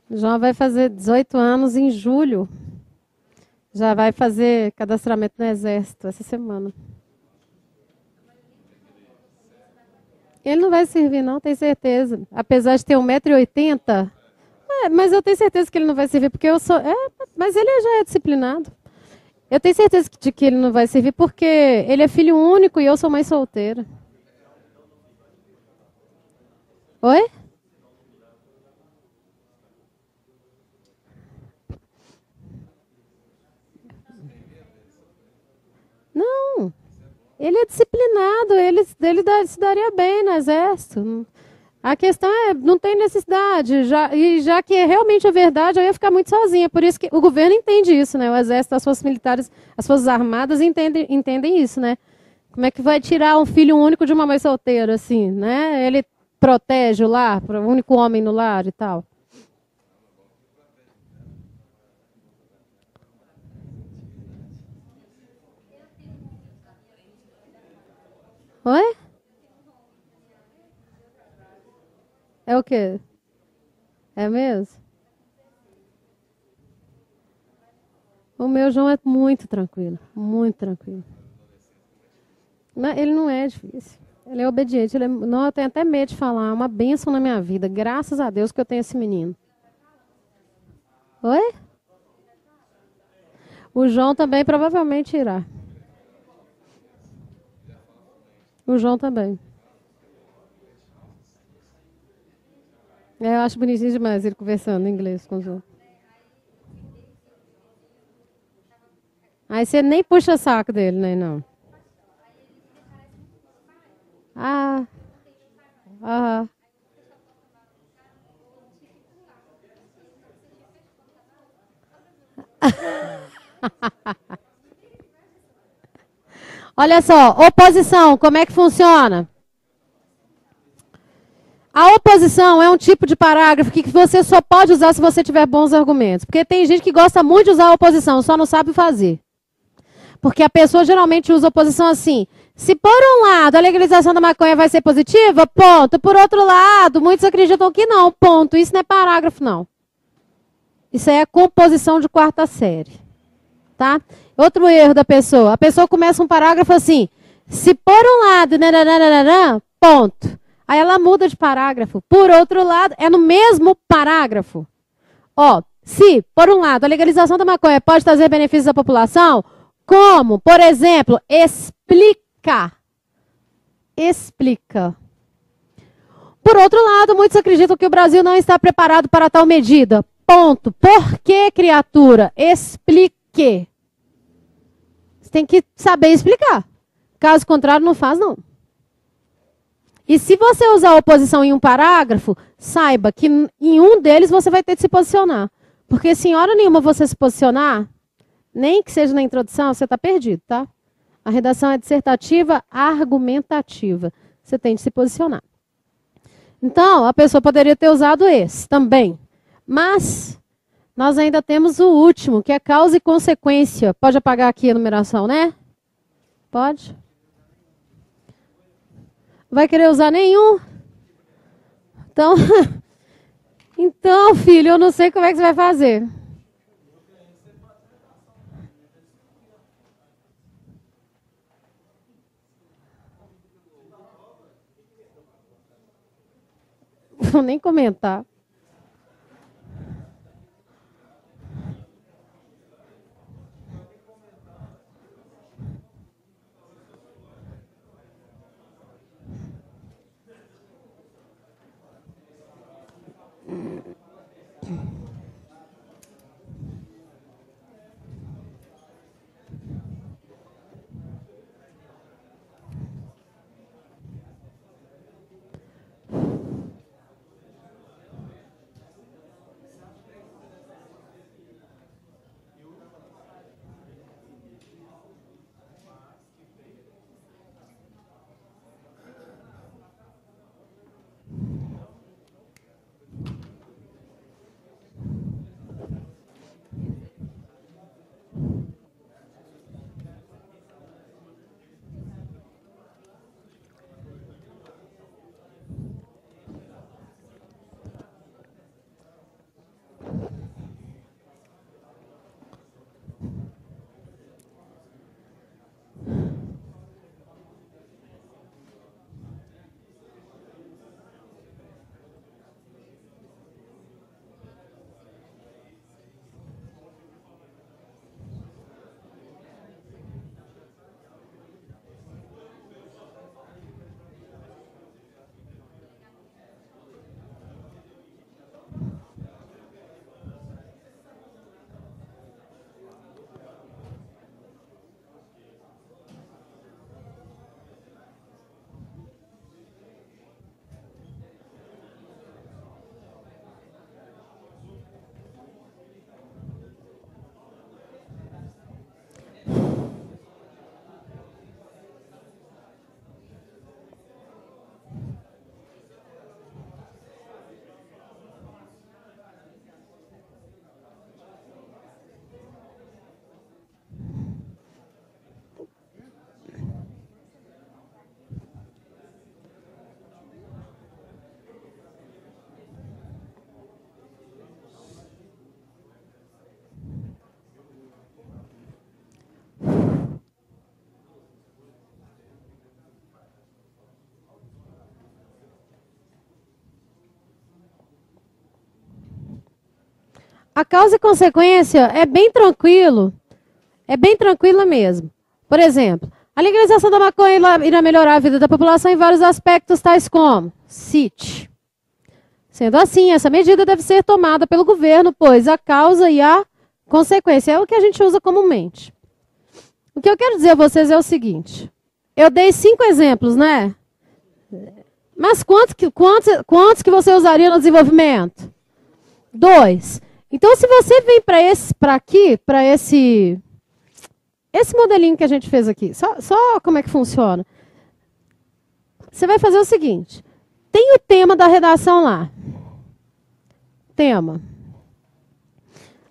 João vai fazer 18 anos em julho. Já vai fazer cadastramento no Exército essa semana. Ele não vai servir, não, tenho certeza. Apesar de ter 1,80 m. Mas eu tenho certeza que ele não vai servir, porque eu sou. Mas ele já é disciplinado. Eu tenho certeza de que ele não vai servir, porque ele é filho único e eu sou mãe solteira. Oi? Não. Ele é disciplinado, ele se daria bem no exército. A questão é, não tem necessidade. Já que é realmente a verdade, eu ia ficar muito sozinha. Por isso que o governo entende isso, né? O exército, as forças militares, as forças armadas entendem isso, né? Como é que vai tirar um filho único de uma mãe solteira, assim, né? Ele protege o lar, o único homem no lar e tal. Oi? É o quê? É mesmo? O meu João é muito tranquilo, muito tranquilo. Mas ele não é difícil. Ele é obediente. Não, eu tenho até medo de falar. É uma bênção na minha vida. Graças a Deus que eu tenho esse menino. Oi? O João também provavelmente irá. O João também. Eu acho bonitinho demais ele conversando em inglês com o João. Aí você nem puxa saco dele, né? Não. Ah. Ah. Olha só, oposição, como é que funciona? A oposição é um tipo de parágrafo que você só pode usar se você tiver bons argumentos. Porque tem gente que gosta muito de usar a oposição, só não sabe fazer. Porque a pessoa geralmente usa a oposição assim. Se por um lado a legalização da maconha vai ser positiva, ponto. Por outro lado, muitos acreditam que não, ponto. Isso não é parágrafo, não. Isso aí é composição de quarta série. Tá? Outro erro da pessoa. A pessoa começa um parágrafo assim. Se por um lado, nananana, ponto. Aí ela muda de parágrafo. Por outro lado, é no mesmo parágrafo. Ó, se, por um lado, a legalização da maconha pode trazer benefícios à população, como, por exemplo, explica. Explica. Por outro lado, muitos acreditam que o Brasil não está preparado para tal medida. Ponto. Por que, criatura? Explique. Você tem que saber explicar. Caso contrário, não faz, não. E se você usar a oposição em um parágrafo, saiba que em um deles você vai ter que se posicionar. Porque se em hora nenhuma você se posicionar, nem que seja na introdução, você está perdido, tá? A redação é dissertativa argumentativa. Você tem de se posicionar. Então, a pessoa poderia ter usado esse também. Mas nós ainda temos o último, que é causa e consequência. Pode apagar aqui a numeração, né? Pode? Vai querer usar nenhum? Então, então, filho, eu não sei como é que você vai fazer. Vou nem comentar. A causa e consequência é bem tranquilo. É bem tranquila mesmo. Por exemplo, a legalização da maconha irá melhorar a vida da população em vários aspectos, tais como cite. Sendo assim, essa medida deve ser tomada pelo governo, pois a causa e a consequência é o que a gente usa comumente. O que eu quero dizer a vocês é o seguinte. Eu dei 5 exemplos, né? Mas quantos que você usaria no desenvolvimento? 2. Então, se você vem para aqui, para esse modelinho que a gente fez aqui, só como é que funciona. Você vai fazer o seguinte. Tem o tema da redação lá. Tema.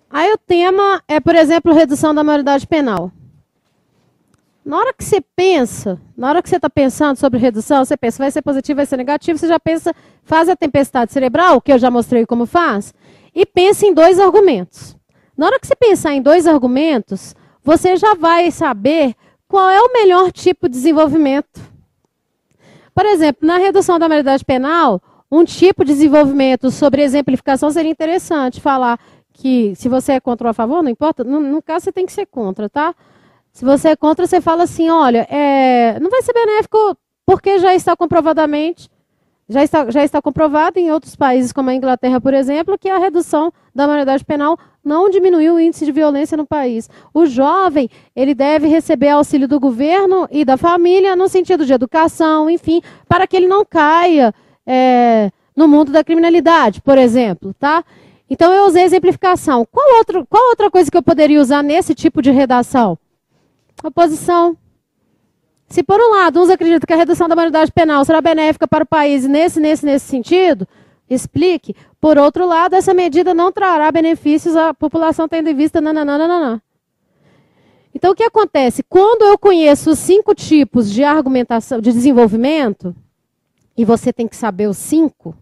Aí o tema é, por exemplo, redução da maioridade penal. Na hora que você pensa, na hora que você está pensando sobre redução, você pensa, vai ser positivo, vai ser negativo, você já pensa, faz a tempestade cerebral, que eu já mostrei como faz, e pensa em 2 argumentos. Na hora que você pensar em 2 argumentos, você já vai saber qual é o melhor tipo de desenvolvimento. Por exemplo, na redução da maioridade penal, um tipo de desenvolvimento sobre exemplificação seria interessante. Falar que se você é contra ou a favor, não importa, no caso você tem que ser contra, tá? Se você é contra, você fala assim, olha, não vai ser benéfico porque já está comprovadamente, já está comprovado em outros países, como a Inglaterra, por exemplo, que a redução da maioridade penal não diminuiu o índice de violência no país. O jovem, ele deve receber auxílio do governo e da família no sentido de educação, enfim, para que ele não caia no mundo da criminalidade, por exemplo, tá? Então, eu usei exemplificação. Qual outra coisa que eu poderia usar nesse tipo de redação? Oposição. Se, por um lado, uns acreditam que a redução da maioridade penal será benéfica para o país nesse sentido, explique. Por outro lado, essa medida não trará benefícios à população tendo em vista... Nananana. Então, o que acontece? Quando eu conheço os 5 tipos de argumentação, de desenvolvimento, e você tem que saber os 5,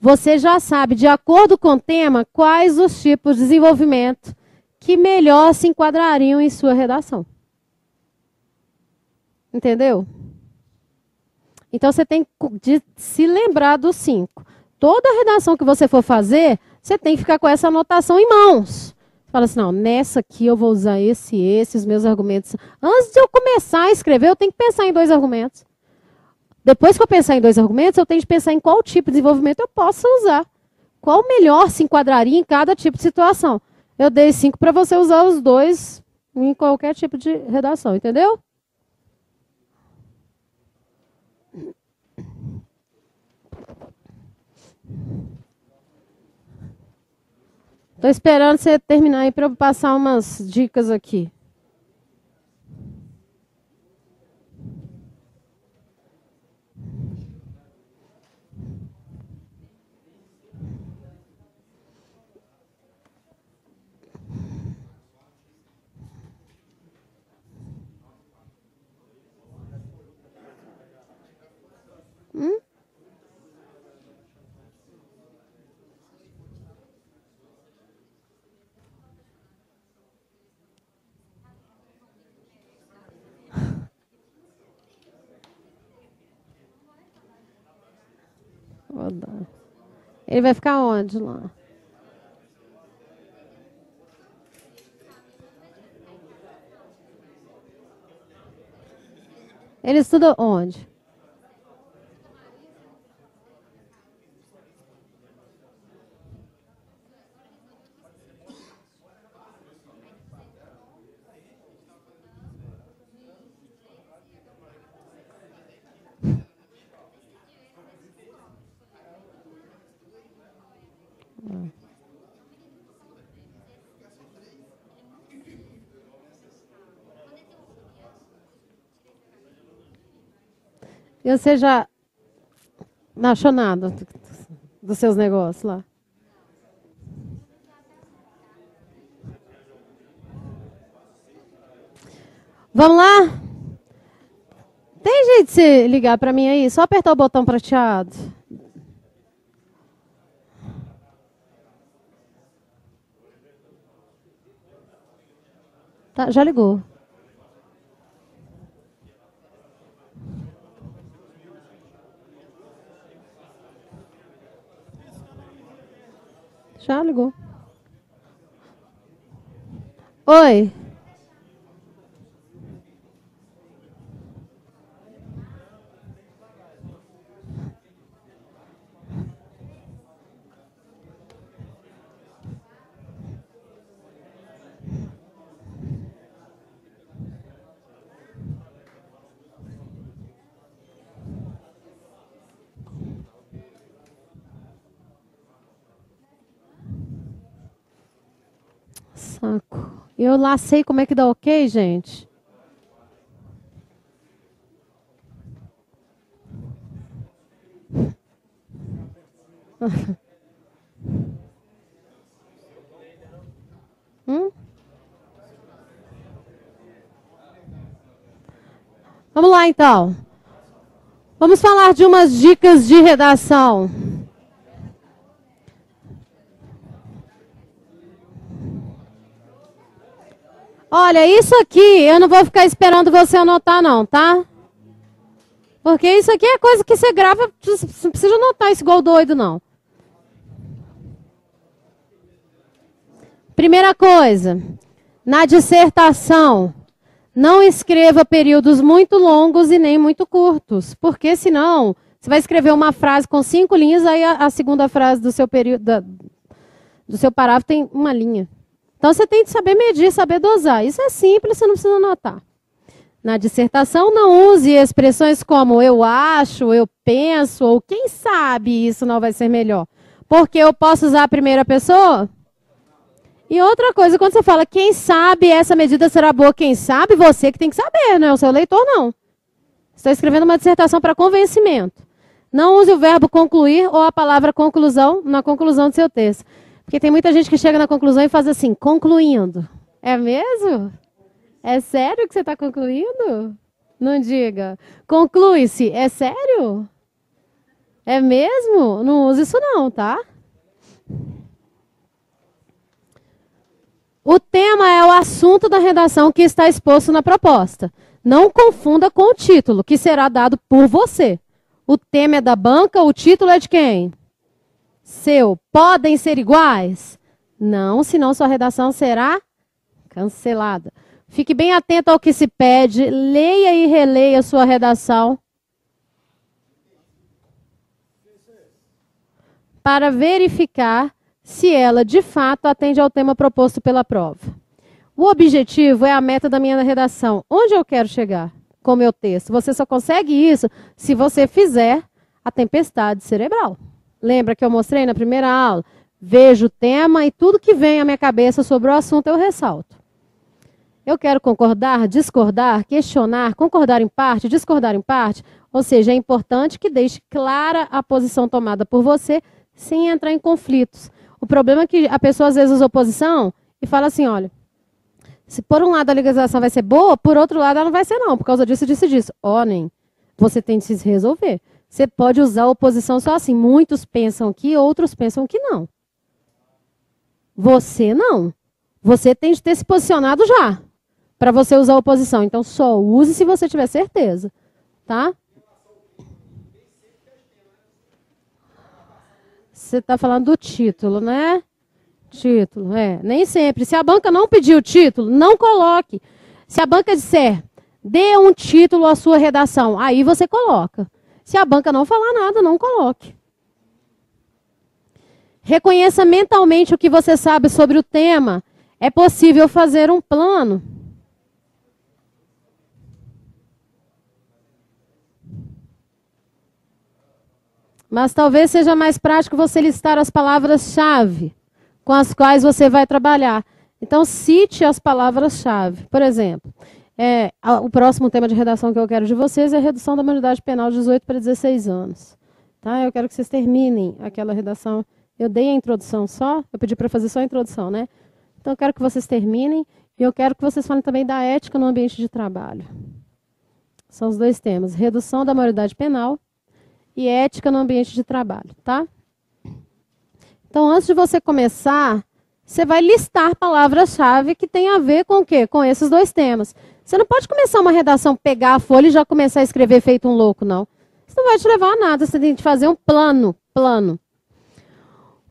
você já sabe, de acordo com o tema, quais os tipos de desenvolvimento que melhor se enquadrariam em sua redação. Entendeu? Então, você tem de se lembrar dos 5. Toda redação que você for fazer, você tem que ficar com essa anotação em mãos. Você fala assim, não, nessa aqui eu vou usar os meus argumentos. Antes de eu começar a escrever, eu tenho que pensar em 2 argumentos. Depois que eu pensar em 2 argumentos, eu tenho que pensar em qual tipo de desenvolvimento eu posso usar. Qual melhor se enquadraria em cada tipo de situação. Eu dei 5 para você usar os 2 em qualquer tipo de redação, entendeu? Estou esperando você terminar aí para eu passar umas dicas aqui. Ele vai ficar onde lá? Ele estuda onde? E você já não achou nada dos seus negócios lá? Vamos lá? Tem jeito de você ligar para mim aí? Só apertar o botão prateado. Tá, já ligou. Já ligou. Oi. Saco. Eu lá sei como é que dá ok, gente. Vamos lá, então. Vamos falar de umas dicas de redação. Olha, isso aqui eu não vou ficar esperando você anotar, não, tá? Porque isso aqui é coisa que você grava, você não precisa anotar isso igual doido, não. Primeira coisa, na dissertação, não escreva períodos muito longos e nem muito curtos, porque senão você vai escrever uma frase com 5 linhas, aí a segunda frase do seu período, do seu parágrafo tem 1 linha. Então você tem que saber medir, saber dosar. Isso é simples, você não precisa anotar. Na dissertação, não use expressões como eu acho, eu penso, ou quem sabe isso não vai ser melhor. Porque eu posso usar a primeira pessoa? E outra coisa, quando você fala, quem sabe essa medida será boa, quem sabe, você que tem que saber, não é o seu leitor, não. Está escrevendo uma dissertação para convencimento. Não use o verbo concluir ou a palavra conclusão na conclusão do seu texto. Porque tem muita gente que chega na conclusão e faz assim, concluindo. É mesmo? É sério que você está concluindo? Não diga. Conclui-se. É sério? É mesmo? Não use isso não, tá? O tema é o assunto da redação que está exposto na proposta. Não confunda com o título, que será dado por você. O tema é da banca, o título é de quem? Seu. Podem ser iguais? Não, senão sua redação será cancelada. Fique bem atento ao que se pede, leia e releia sua redação para verificar se ela, de fato, atende ao tema proposto pela prova. O objetivo é a meta da minha redação. Onde eu quero chegar com o meu texto? Você só consegue isso se você fizer a tempestade cerebral. Lembra que eu mostrei na primeira aula? Vejo o tema e tudo que vem à minha cabeça sobre o assunto eu ressalto. Eu quero concordar, discordar, questionar, concordar em parte, discordar em parte. Ou seja, é importante que deixe clara a posição tomada por você sem entrar em conflitos. O problema é que a pessoa às vezes usa oposição e fala assim, olha, se por um lado a legalização vai ser boa, por outro lado ela não vai ser não, por causa disso, disso e disso. Nem. Você tem de se resolver. Você pode usar a oposição só assim. Muitos pensam que, outros pensam que não. Você não. Você tem de ter se posicionado já para você usar a oposição. Então só use se você tiver certeza. Tá? Você está falando do título, né? Título, nem sempre. Se a banca não pedir o título, não coloque. Se a banca disser, dê um título à sua redação, aí você coloca. Se a banca não falar nada, não coloque. Reconheça mentalmente o que você sabe sobre o tema. É possível fazer um plano. Mas talvez seja mais prático você listar as palavras-chave com as quais você vai trabalhar. Então, cite as palavras-chave. Por exemplo, o próximo tema de redação que eu quero de vocês é a redução da maioridade penal de 18 para 16 anos. Tá? Eu quero que vocês terminem aquela redação. Eu dei a introdução só, eu pedi para fazer só a introdução, né? Então, eu quero que vocês terminem e eu quero que vocês falem também da ética no ambiente de trabalho. São os dois temas, redução da maioridade penal e ética no ambiente de trabalho, tá? Então, antes de você começar, você vai listar palavras-chave que tem a ver com o quê? Com esses dois temas. Você não pode começar uma redação, pegar a folha e já começar a escrever feito um louco, não. Isso não vai te levar a nada, você tem que fazer um plano.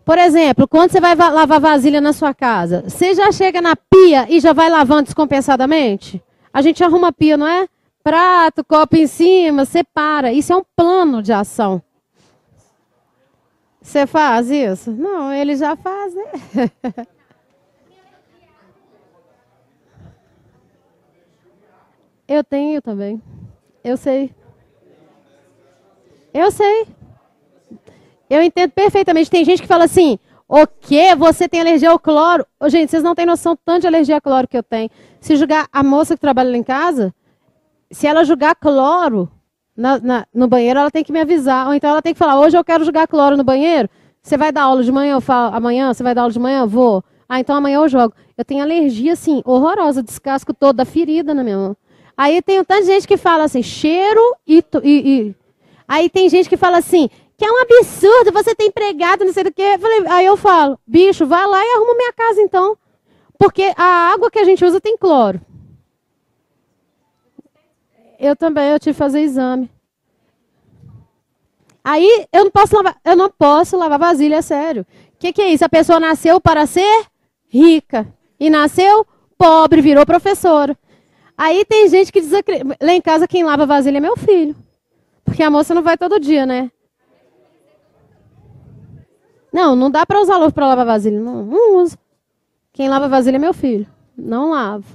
Por exemplo, quando você vai lavar vasilha na sua casa, você já chega na pia e já vai lavando descompensadamente? A gente arruma a pia, não é? Prato, copo em cima, separa. Isso é um plano de ação. Você faz isso? Não, ele já faz, né? Eu tenho também. Eu sei. Eu entendo perfeitamente. Tem gente que fala assim, o quê? Você tem alergia ao cloro? Ô, gente, vocês não têm noção tanto de alergia a cloro que eu tenho. Se jogar a moça que trabalha lá em casa, se ela jogar cloro no banheiro, ela tem que me avisar. Ou então ela tem que falar, hoje eu quero jogar cloro no banheiro. Você vai dar aula de manhã? Eu falo, amanhã? Você vai dar aula de manhã? Vou. Então amanhã eu jogo. Eu tenho alergia, assim, horrorosa. Descasco toda da ferida na minha mão. Aí tem um tanto de gente que fala assim, cheiro e... Aí tem gente que fala assim, que é um absurdo, você tem empregado, não sei do que. Aí eu falo, bicho, vai lá e arruma minha casa então. Porque a água que a gente usa tem cloro. Eu também, eu tive que fazer exame. Aí eu não posso lavar vasilha, é sério. O que é isso? A pessoa nasceu para ser rica e nasceu pobre, virou professora. Aí tem gente que desacredita. Lá em casa quem lava vasilha é meu filho. Porque a moça não vai todo dia, né? Não dá para usar louça para lavar vasilha. Não uso. Quem lava vasilha é meu filho. Não lavo.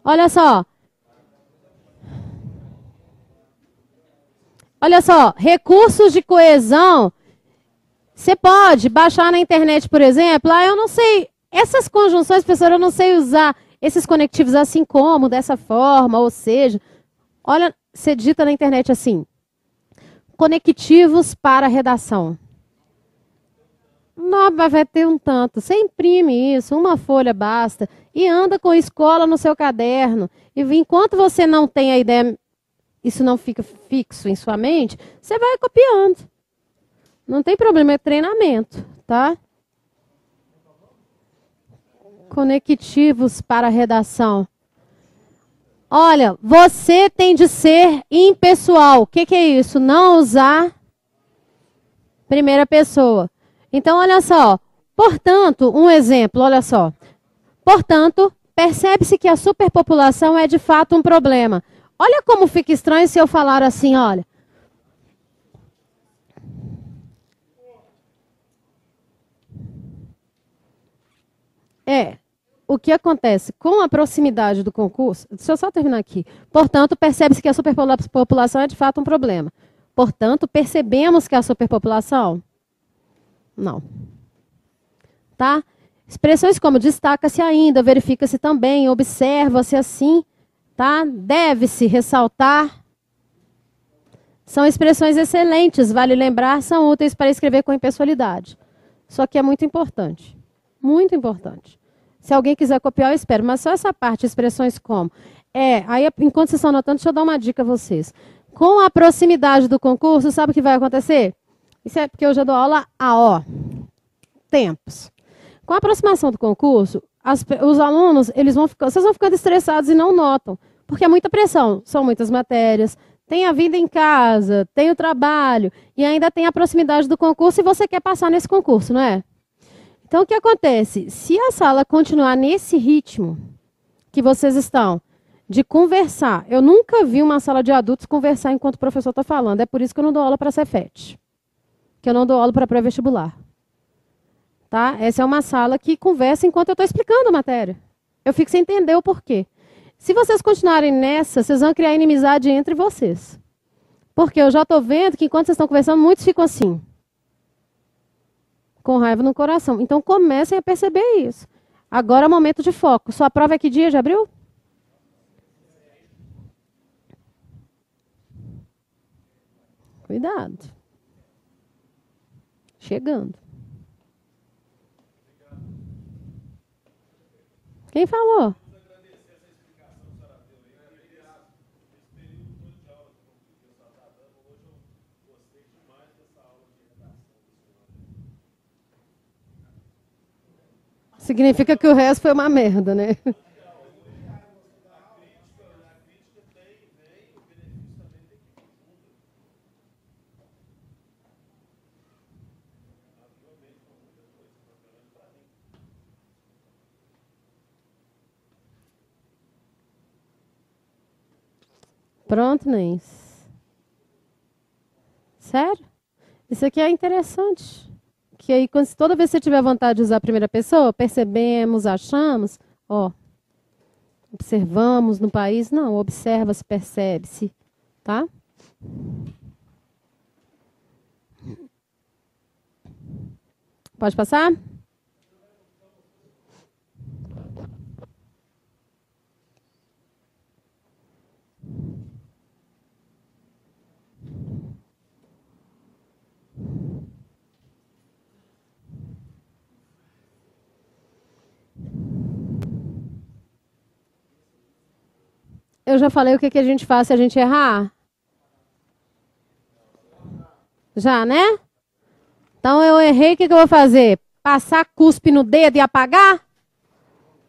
Olha só. Recursos de coesão. Você pode baixar na internet, por exemplo. Eu não sei. Essas conjunções, professor, eu não sei usar esses conectivos assim como, dessa forma, ou seja. Olha, você digita na internet assim, conectivos para redação. Não, vai ter um tanto. Você imprime isso, uma folha basta, e anda com escola no seu caderno. E enquanto você não tem a ideia, isso não fica fixo em sua mente, você vai copiando. Não tem problema, é treinamento, tá? Conectivos para redação. Olha, você tem de ser impessoal. O que é isso? Não usar primeira pessoa. Então, olha só. Portanto, um exemplo, olha só. Portanto, percebe-se que a superpopulação é de fato um problema. Olha como fica estranho se eu falar assim, olha. O que acontece? Com a proximidade do concurso, deixa eu só terminar aqui. Portanto, percebe-se que a superpopulação é de fato um problema. Portanto, percebemos que a superpopulação? Não. Tá? Expressões como destaca-se ainda, verifica-se também, observa-se assim, tá? Deve-se ressaltar. São expressões excelentes, vale lembrar, são úteis para escrever com impessoalidade. Só que é muito importante. Muito importante. Se alguém quiser copiar, eu espero. Mas só essa parte, expressões como. Aí enquanto vocês estão anotando, deixa eu dar uma dica a vocês. Com a proximidade do concurso, sabe o que vai acontecer? Isso é porque eu já dou aula há tempos. Com a aproximação do concurso, os alunos, vocês vão ficando estressados e não notam. Porque é muita pressão, são muitas matérias, tem a vida em casa, tem o trabalho, e ainda tem a proximidade do concurso e você quer passar nesse concurso, não é? Então, o que acontece? Se a sala continuar nesse ritmo que vocês estão, de conversar, eu nunca vi uma sala de adultos conversar enquanto o professor está falando. É por isso que eu não dou aula para Cefet, que eu não dou aula para pré-vestibular. Tá? Essa é uma sala que conversa enquanto eu estou explicando a matéria. Eu fico sem entender o porquê. Se vocês continuarem nessa, vocês vão criar inimizade entre vocês. Porque eu já estou vendo que enquanto vocês estão conversando, muitos ficam assim. Com raiva no coração. Então, comecem a perceber isso. Agora é o momento de foco. Sua prova é que dia de abril? Cuidado. Chegando. Quem falou? Significa que o resto foi uma merda, né? Pronto, Nens. Sério? Isso aqui é interessante. Que aí, toda vez que você tiver vontade de usar a primeira pessoa, percebemos, achamos, observamos no país, não, observa-se, percebe-se, tá? Pode passar? Eu já falei o que a gente faz se a gente errar? Já, né? Então eu errei, o que eu vou fazer? Passar cuspe no dedo e apagar?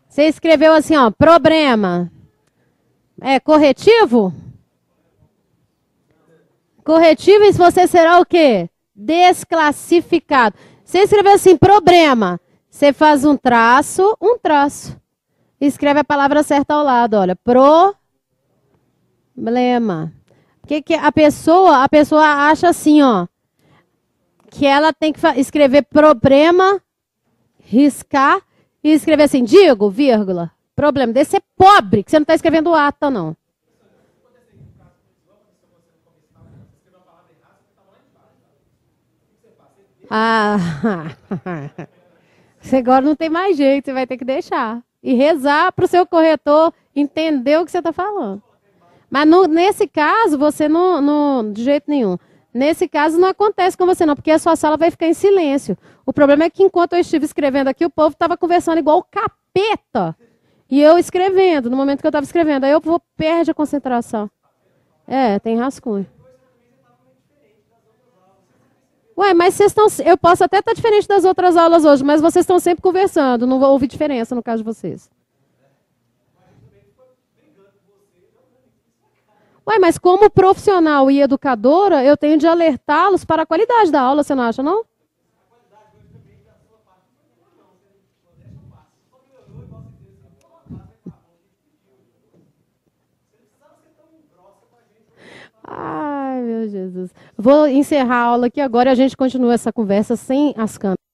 Você escreveu assim, ó, problema. É corretivo? Corretivo, e você será o quê? Desclassificado. Você escreveu assim, problema. Você faz um traço. Escreve a palavra certa ao lado, olha. Problema. Que a pessoa acha assim, ó, que ela tem que escrever problema, riscar e escrever assim, digo, vírgula, problema. Desse é pobre, que você não está escrevendo ata, não. Você agora não tem mais jeito, você vai ter que deixar. E rezar para o seu corretor entender o que você está falando. Mas nesse caso, você não, de jeito nenhum. Nesse caso, não acontece com você, não, porque a sua sala vai ficar em silêncio. O problema é que enquanto eu estive escrevendo aqui, o povo estava conversando igual o capeta. E eu escrevendo, no momento que eu estava escrevendo. Aí eu vou perde a concentração. É, tem rascunho. Ué, mas vocês estão. Eu posso até estar diferente das outras aulas hoje, mas vocês estão sempre conversando. Não houve diferença no caso de vocês. Ué, mas como profissional e educadora, eu tenho de alertá-los para a qualidade da aula, você não acha, não? Ai, meu Jesus. Vou encerrar a aula aqui agora e a gente continua essa conversa sem as câmeras.